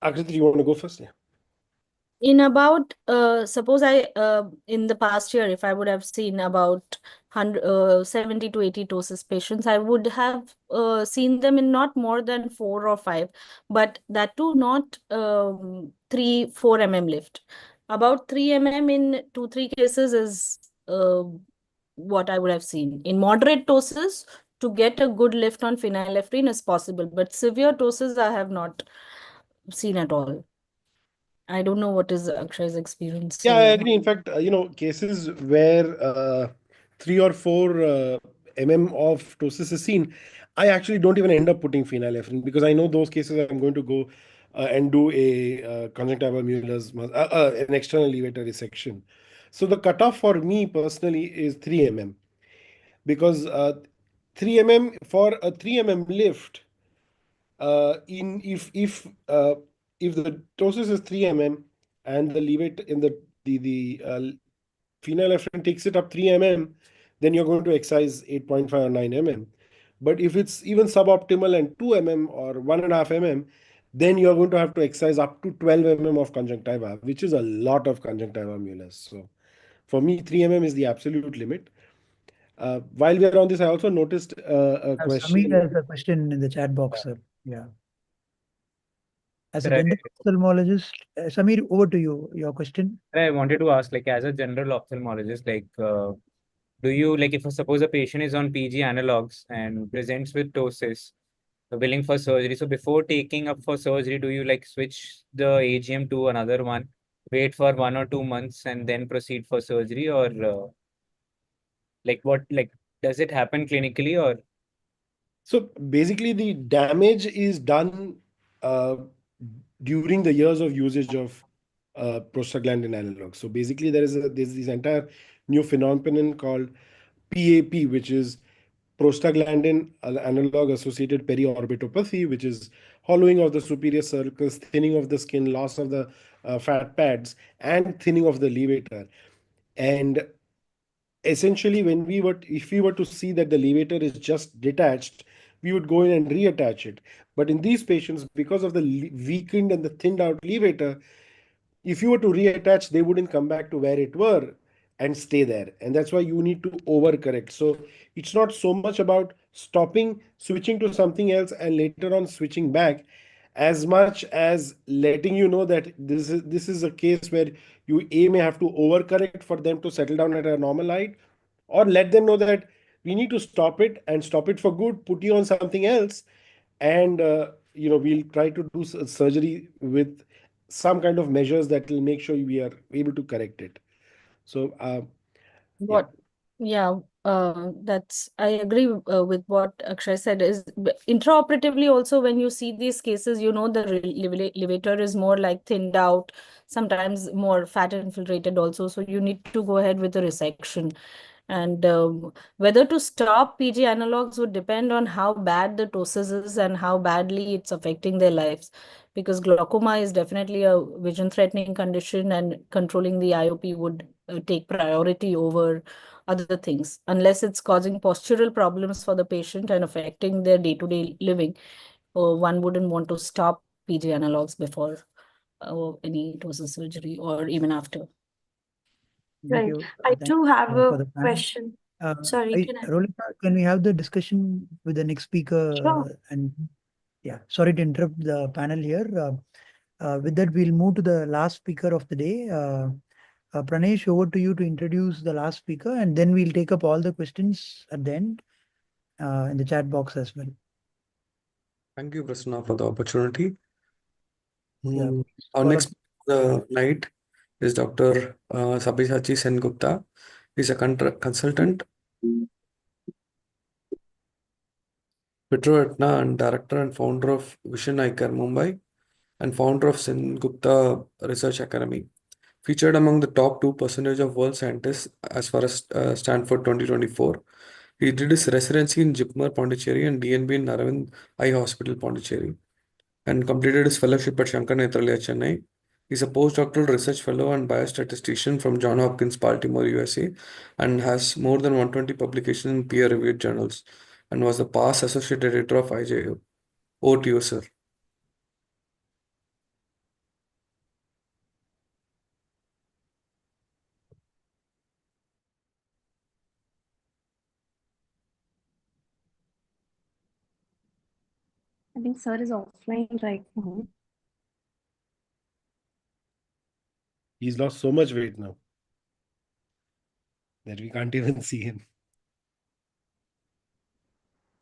Akriti, you want to go first? Yeah. In about, suppose in the past year, if I would have seen about 70 to 80 ptosis patients, I would have seen them in not more than 4 or 5, but that too not 3, 4 mm lift. About 3 mm in 2, 3 cases is what I would have seen. In moderate ptosis, to get a good lift on phenylephrine is possible, but severe ptosis I have not seen at all. I don't know what is Akshay's experience. Yeah, I agree. In fact, cases where 3 or 4 mm of ptosis is seen, I actually don't even end up putting phenylephrine because I know those cases I'm going to go and do a conjunctival Mueller's, an external levator resection. So the cutoff for me personally is 3 mm because 3 mm for a 3 mm lift, if the ptosis is 3 mm and the levator in the phenylephrine takes it up 3 mm, then you're going to excise 8.5 or 9 mm. But if it's even suboptimal and 2 mm or 1.5 mm, then you're going to have to excise up to 12 mm of conjunctiva, which is a lot of conjunctiva Mueller's. So for me, 3 mm is the absolute limit. While we are on this, I also noticed a question. Samir has a question in the chat box, sir. Yeah. As a Right. general ophthalmologist, Samir, over to you. Your question. I wanted to ask, like, as a general ophthalmologist, like, do you, like, if suppose a patient is on PG analogs and presents with ptosis, willing for surgery, so before taking up for surgery, do you like switch the AGM to another one, wait for 1 or 2 months, and then proceed for surgery, or like does it happen clinically, or? So basically, the damage is done uh, during the years of usage of prostaglandin analogs. So basically, there's this entire new phenomenon called PAP, which is prostaglandin analog associated periorbitopathy, which is hollowing of the superior circles, thinning of the skin, loss of the fat pads, and thinning of the levator. And essentially, if we were to see that the levator is just detached, we would go in and reattach it. But in these patients, because of the weakened and the thinned out levator, if you were to reattach, they wouldn't come back to where it were and stay there. And that's why you need to overcorrect. So it's not so much about stopping, switching to something else, and later on switching back, as much as letting you know that this is a case where you may have to overcorrect for them to settle down at a normal height, or let them know that we need to stop it and stop it for good, put you on something else, and we'll try to do surgery with some kind of measures that will make sure we are able to correct it. So That's, I agree with what Akshay said. Is intraoperatively also, when you see these cases, the levator is more like thinned out, sometimes more fat infiltrated also. So you need to go ahead with the resection. And whether to stop PG analogs would depend on how bad the ptosis is and how badly it's affecting their lives. Because glaucoma is definitely a vision threatening condition, and controlling the IOP would take priority over other things. Unless it's causing postural problems for the patient and affecting their day-to-day living, one wouldn't want to stop PG analogs before any total surgery or even after. Thank Right. you. I Thank do have for a the panel. question. Sorry, can I? Rolika, can we have the discussion with the next speaker? Sure. And yeah, sorry to interrupt the panel here. With that, we'll move to the last speaker of the day. Pranesh, over to you to introduce the last speaker, and then we'll take up all the questions at the end in the chat box as well. Thank you, Prasanna, for the opportunity. Yeah. Our next night is Dr. Sabyasachi Sengupta. He's a consultant, Vitro and director and founder of Vision Eye Care Mumbai and founder of Sengupta Research Academy. Featured among the top 2% of world scientists as far as Stanford 2024. He did his residency in Jipmer, Pondicherry and DNB in Aravind Eye Hospital, Pondicherry, and completed his fellowship at Shankar Nethralaya, Chennai. He's a postdoctoral research fellow and biostatistician from Johns Hopkins, Baltimore, USA, and has more than 120 publications in peer-reviewed journals, and was the past associate editor of IJO. Over to you, sir. I think sir is offline right now. He's lost so much weight now that we can't even see him.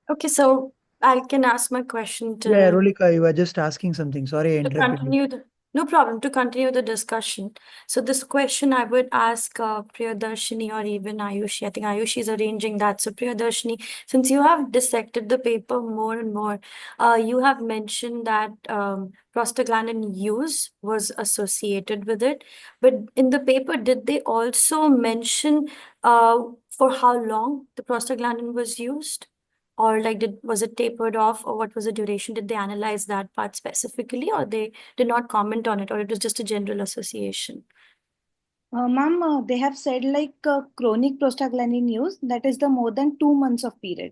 Okay, so I can ask my question to. Yeah, Rolika, you were just asking something. Sorry, I To interrupted you. continue no problem, to continue the discussion. So this question I would ask Priyadarshini or even Ayushi. I think Ayushi is arranging that. So Priyadarshini, since you have dissected the paper more and more, you have mentioned that prostaglandin use was associated with it. But in the paper, did they also mention for how long the prostaglandin was used? Or like was it tapered off, or what was the duration? Did they analyze that part specifically, or they did not comment on it, or it was just a general association? Ma'am, they have said like chronic prostaglandin use, that is the more than 2 months of period.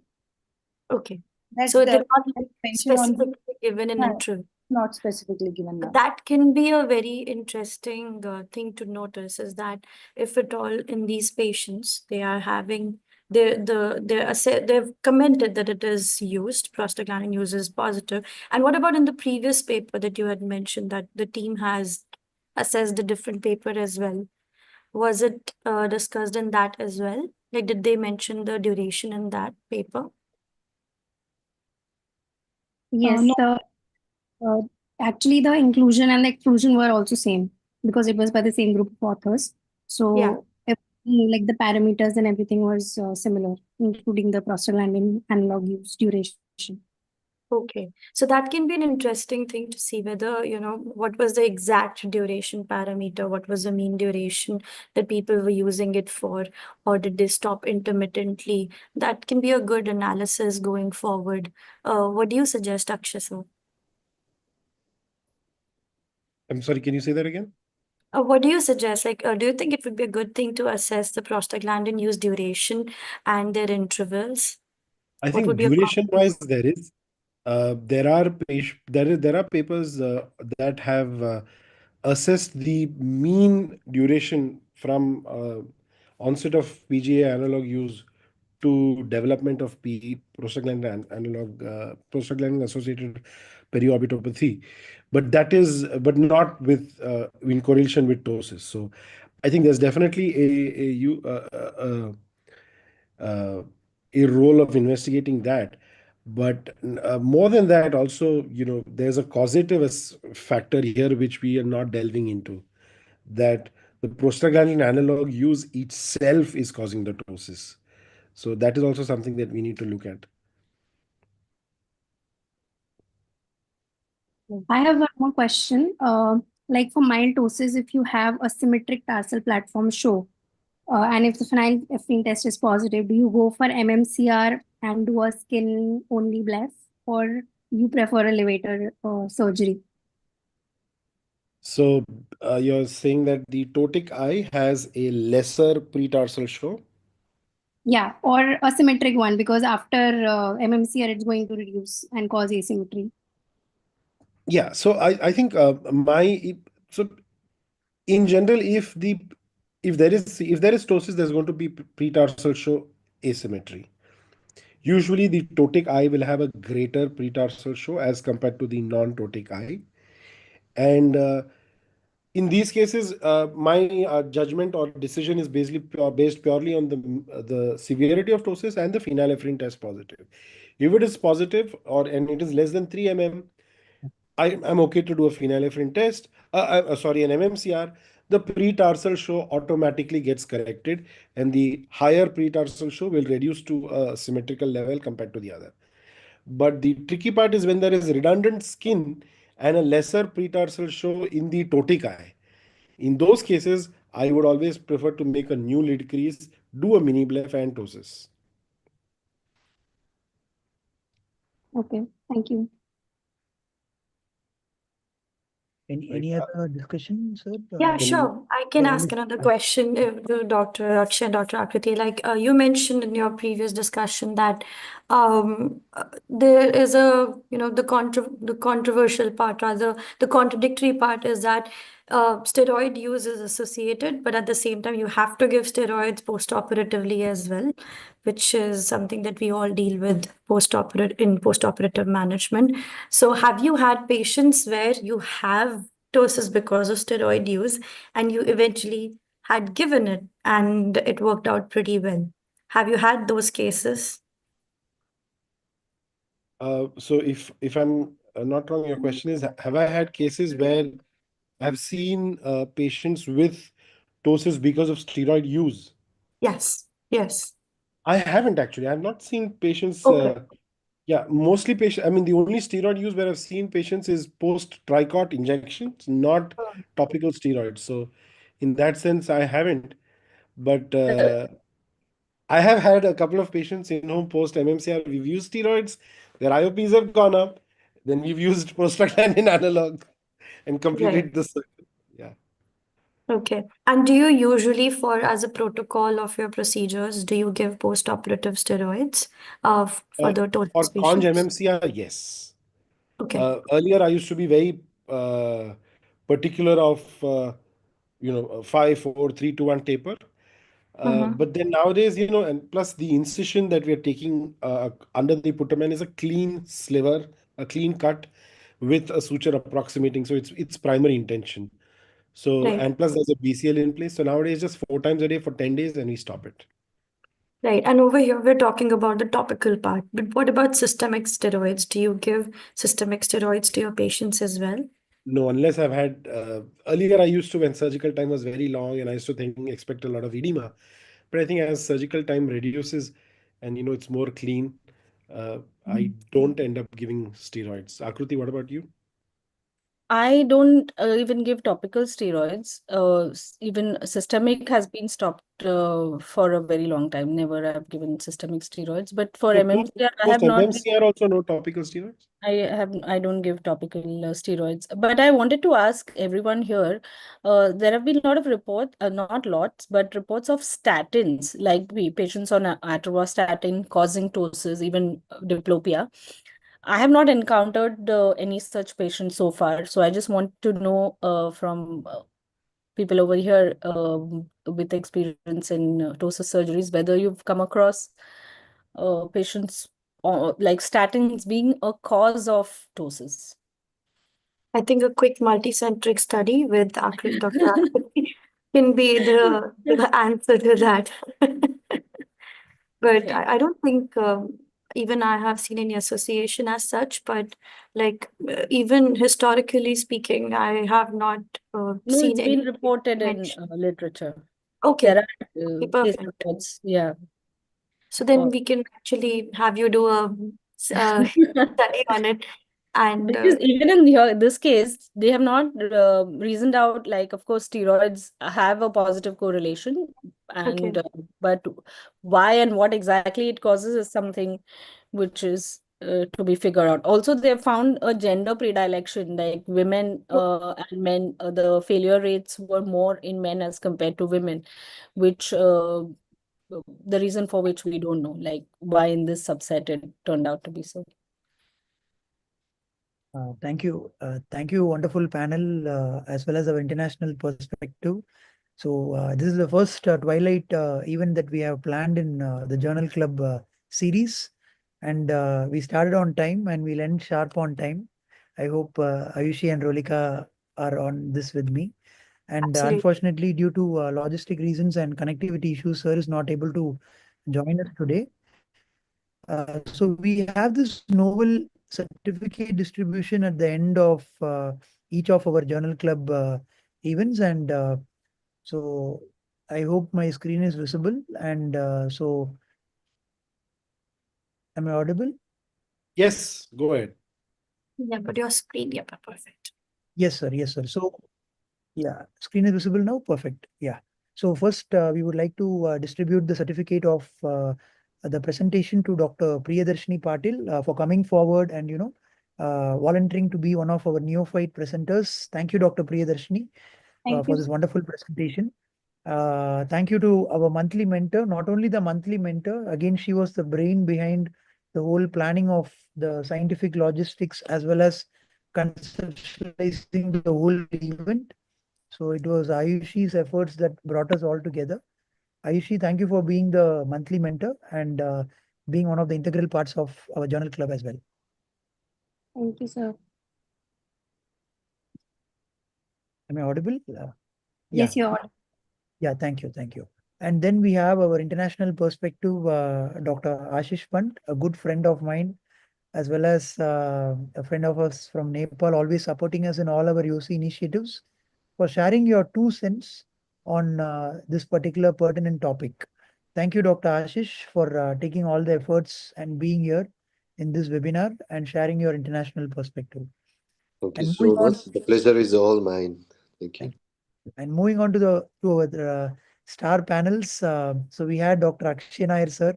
Okay. That So the they're not mention on the specifically given an interval. not specifically given now. That can be a very interesting thing to notice, is that if at all in these patients, they are having they've commented that it is used, prostaglandin use is positive. And what about in the previous paper that you had mentioned that the team has assessed the different paper as well? Was it discussed in that as well? Like, did they mention the duration in that paper? Yes, No. actually the inclusion and the exclusion were also same because it was by the same group of authors. So everything, like the parameters and everything was similar, including the prostaglandin analog use duration. Okay, so that can be an interesting thing to see whether, what was the exact duration parameter, what was the mean duration that people were using it for, or did they stop intermittently? That can be a good analysis going forward. What do you suggest, Akshay sir? I'm sorry, can you say that again? What do you suggest? Like, do you think it would be a good thing to assess the prostaglandin use duration and their intervals? I What think would be a duration-wise, there is. There are papers that have assessed the mean duration from onset of PGA analog use to development of prostaglandin analog, prostaglandin associated periorbitopathy, but not with in correlation with ptosis. So I think there's definitely a role of investigating that. But more than that, also, there's a causative factor here which we are not delving into. That the prostaglandin analog use itself is causing the ptosis. So that is also something that we need to look at. I have one more question. Like for mild doses, if you have a symmetric tarsal platform show, and if the phenylephrine test is positive, do you go for MMCR and do a skin only blast, or you prefer a levator surgery? So you're saying that the ptotic eye has a lesser pretarsal show? Yeah, or a symmetric one, because after MMCR, it's going to reduce and cause asymmetry. Yeah, so I think so in general, if there is ptosis, there's going to be pretarsal show asymmetry. Usually, the ptotic eye will have a greater pretarsal show as compared to the non-ptotic eye, and in these cases, my judgment or decision is based purely on the severity of ptosis and the phenylephrine test positive. If it is positive and it is less than 3 mm, I'm okay to do a phenylephrine test. Sorry, an MMCR. The pretarsal show automatically gets corrected, and the higher pretarsal show will reduce to a symmetrical level compared to the other. But the tricky part is when there is redundant skin and a lesser pretarsal show in the ptotic eye. In those cases, I would always prefer to make a new lid crease, do a mini bleph and ptosis. Okay, thank you. Any other discussion, sir? Yeah, Any- sure. I can Yeah, ask another question to Dr. Akshay and Dr. Akriti. Like you mentioned in your previous discussion that there is the controversial part, rather the contradictory part is that steroid use is associated, but at the same time you have to give steroids post-operatively as well, which is something that we all deal with post-operative management. So have you had patients where you have ptosis because of steroid use and you eventually had given it and it worked out pretty well? Have you had those cases? So if I'm not wrong, your question is, have I had cases where I've seen patients with ptosis because of steroid use? Yes. Yes. I haven't actually. I've not seen patients. Okay. Yeah, mostly patient. I mean, the only steroid use where I've seen patients is post tricot injections, not topical steroids. So, in that sense, I haven't. But I have had a couple of patients in whom post MMCR we've used steroids, their IOPs have gone up, then we've used prostaglandin analog and Right. completed the circle. Yeah. Okay. And do you usually, as a protocol of your procedures, do you give post-operative steroids for the For ptosis conj patients? MMCR, yes. Okay. Earlier, I used to be very particular of 5, 4, 3, 2, 1 taper. But then nowadays, and plus the incision that we are taking under the putamen is a clean sliver, a clean cut with a suture approximating. So it's primary intention. So, Right. and plus there's a BCL in place. So nowadays, just 4 times a day for 10 days and we stop it. Right. And over here, we're talking about the topical part. But what about systemic steroids? Do you give systemic steroids to your patients as well? No, unless I've had earlier, I used to, when surgical time was very long, and I used to expect a lot of edema. But I think as surgical time reduces and it's more clean, I don't end up giving steroids. Akruti, what about you? I don't even give topical steroids. Even systemic has been stopped for a very long time. Never have given systemic steroids. But for So MMCR, I post have not. MMCR also no topical steroids? I don't give topical steroids. But I wanted to ask everyone here, there have been a lot of reports, not lots, but reports of statins, like patients on atorvastatin causing ptosis, even diplopia. I have not encountered any such patients so far. So I just want to know from people over here with experience in ptosis surgeries, whether you've come across patients like statins being a cause of ptosis. I think a quick multicentric study with Dr. Akriti can be the answer to that. But I don't think even I have seen any association as such, but like even historically speaking, I have not No, seen it's any been reported in mention. literature. Okay, There are okay, case perfect. reports. Yeah. So then we can actually have you do a study on it. And Because even in this case, they have not reasoned out, like, of course, steroids have a positive correlation, okay, and but why and what exactly it causes is something which is to be figured out. Also, they have found a gender predilection, like women and men, the failure rates were more in men as compared to women, which the reason for which we don't know, like why in this subset it turned out to be so. Thank you. Thank you, wonderful panel, as well as our international perspective. So this is the first Twilight event that we have planned in the Journal Club series. And we started on time and we'll end sharp on time. I hope Ayushi and Rolika are on this with me. And Absolutely. unfortunately, due to logistic reasons and connectivity issues, sir is not able to join us today. So we have this novel certificate distribution at the end of each of our Journal Club events. And so I hope my screen is visible. And so am I audible? Yes, go ahead. Yeah, but your screen, yeah, perfect. Yes, sir. Yes, sir. So yeah, screen is visible now. Perfect. Yeah. So first, we would like to distribute the certificate of the presentation to Dr. Priyadarshini Patil for coming forward and, volunteering to be one of our neophyte presenters. Thank you, Dr. Priyadarshini, Thank for you. this wonderful presentation. Thank you to our monthly mentor, not only the monthly mentor, again, she was the brain behind the whole planning of the scientific logistics as well as conceptualizing the whole event. So it was Ayushi's efforts that brought us all together. Ayushi, thank you for being the monthly mentor and being one of the integral parts of our journal club as well. Thank you, sir. Am I audible? Yes, you are. Yeah, thank you. Thank you. And then we have our international perspective, Dr. Ashish Pant, a good friend of mine, as well as a friend of us from Nepal, always supporting us in all our YOSI initiatives, for sharing your 2 cents on this particular pertinent topic. Thank you, Dr. Ashish, for taking all the efforts and being here in this webinar and sharing your international perspective. Thank you And so moving on, much. The pleasure is all mine. Thank you. thank you. And moving on to our star panels. So we had Dr. Akshay Nair, sir.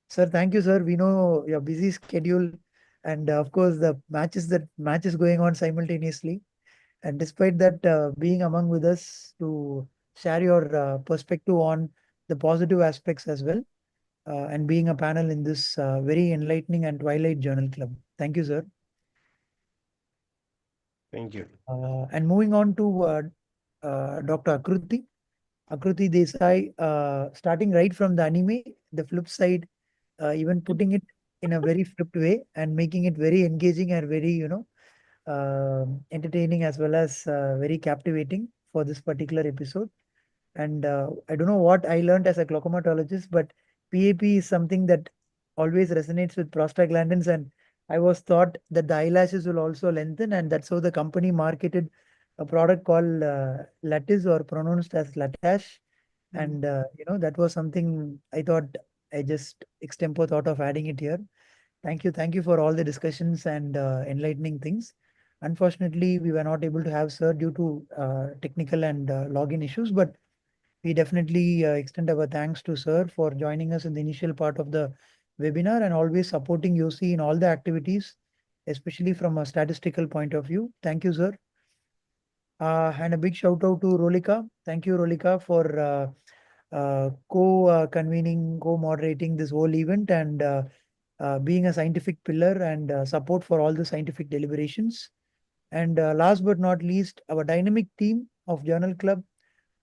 Sir, thank you, sir. We know your busy schedule, and of course the matches going on simultaneously. And despite that, being among with us to share your perspective on the positive aspects as well, and being a panel in this very enlightening and Twilight Journal Club. Thank you, sir. Thank you. And moving on to Dr. Akruti. Akruti Desai, starting right from the anime, the flip side, even putting it in a very flipped way and making it very engaging and very, entertaining as well as very captivating for this particular episode. And I don't know what I learned as a glaucomatologist, but PAP is something that always resonates with prostaglandins. And I was taught that the eyelashes will also lengthen, and that's how the company marketed a product called Lattice, or pronounced as Latash. And that was something I thought, I just extempo thought of adding it here. Thank you for all the discussions and enlightening things. Unfortunately, we were not able to have sir due to technical and login issues, but we definitely extend our thanks to sir for joining us in the initial part of the webinar and always supporting YOSI in all the activities, especially from a statistical point of view. Thank you, sir. And a big shout out to Rolika. Thank you, Rolika, for co-convening, co-moderating this whole event and being a scientific pillar and support for all the scientific deliberations. And last but not least, our dynamic team of Journal Club.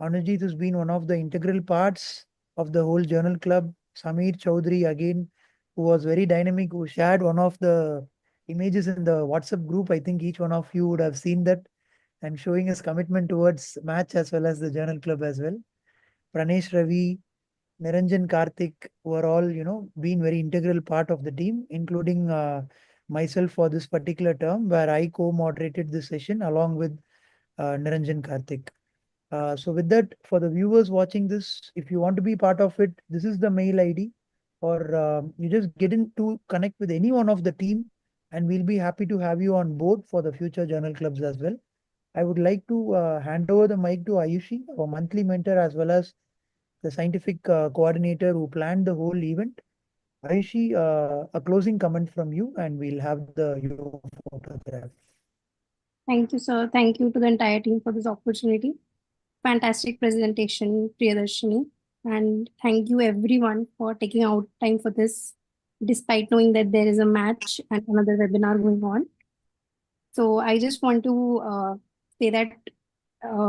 Anujit has been one of the integral parts of the whole Journal Club. Samir Chaudhary, again, who was very dynamic, who shared one of the images in the WhatsApp group. I think each one of you would have seen that, and showing his commitment towards match as well as the Journal Club as well. Pranesh Ravi, Niranjan Karthik were all, been very integral part of the team, including myself for this particular term, where I co-moderated this session along with Niranjan Karthik. So with that, for the viewers watching this, if you want to be part of it, this is the mail ID, or you just get in to connect with any one of the team, and we'll be happy to have you on board for the future journal clubs as well. I would like to hand over the mic to Ayushi, our monthly mentor, as well as the scientific coordinator who planned the whole event. Ayushi, a closing comment from you, and we'll have the your photograph. Thank you, sir. Thank you to the entire team for this opportunity. Fantastic presentation, Priyadarshini. And thank you everyone for taking out time for this, despite knowing that there is a match and another webinar going on. So I just want to say that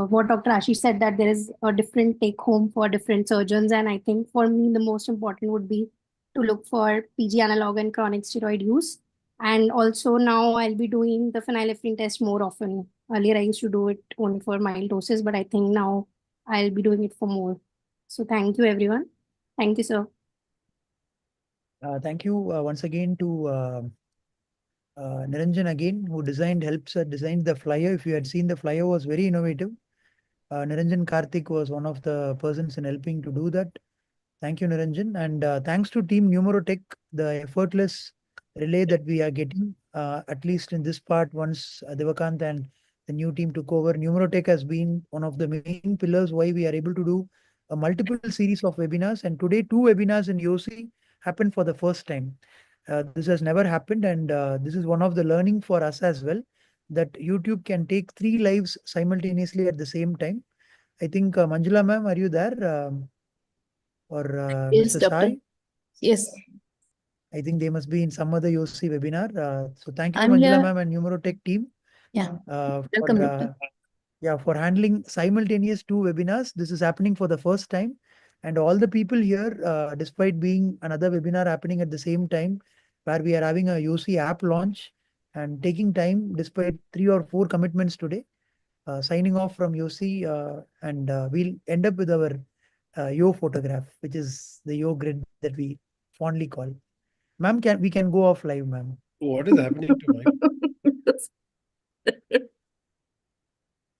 what Dr. Ashish said, that there is a different take home for different surgeons. And I think for me, the most important would be to look for PG analog and chronic steroid use. And also now I'll be doing the phenylephrine test more often. Earlier I used to do it only for mild doses, but I think now I'll be doing it for more. So thank you everyone. Thank you, sir. Thank you once again to Niranjan again, who designed the flyer. If you had seen, the flyer was very innovative. Niranjan Karthik was one of the persons in helping to do that. Thank you, Niranjan. And thanks to Team Numerotech, the effortless relay that we are getting, at least in this part, once Devakant and the new team took over, Numerotech has been one of the main pillars why we are able to do a multiple series of webinars. And today, 2 webinars in YOSI happened for the first time. This has never happened, and this is one of the learning for us as well, that YouTube can take 3 lives simultaneously at the same time. I think Manjula ma'am, are you there? Or Yes, Mr. doctor. Sai? Yes, I think they must be in some other YOSI webinar. So thank you, I'm Manjula here. ma'am and Numerotech team, Yeah, for welcome, doctor. for handling simultaneous 2 webinars. This is happening for the first time, and all the people here, despite being another webinar happening at the same time, where we are having a YOSI app launch and taking time despite 3 or 4 commitments today. Signing off from YOSI, and we'll end up with our Yo photograph, which is the Yo grid that we fondly call. Ma'am, we can go off live, ma'am. What is happening to my?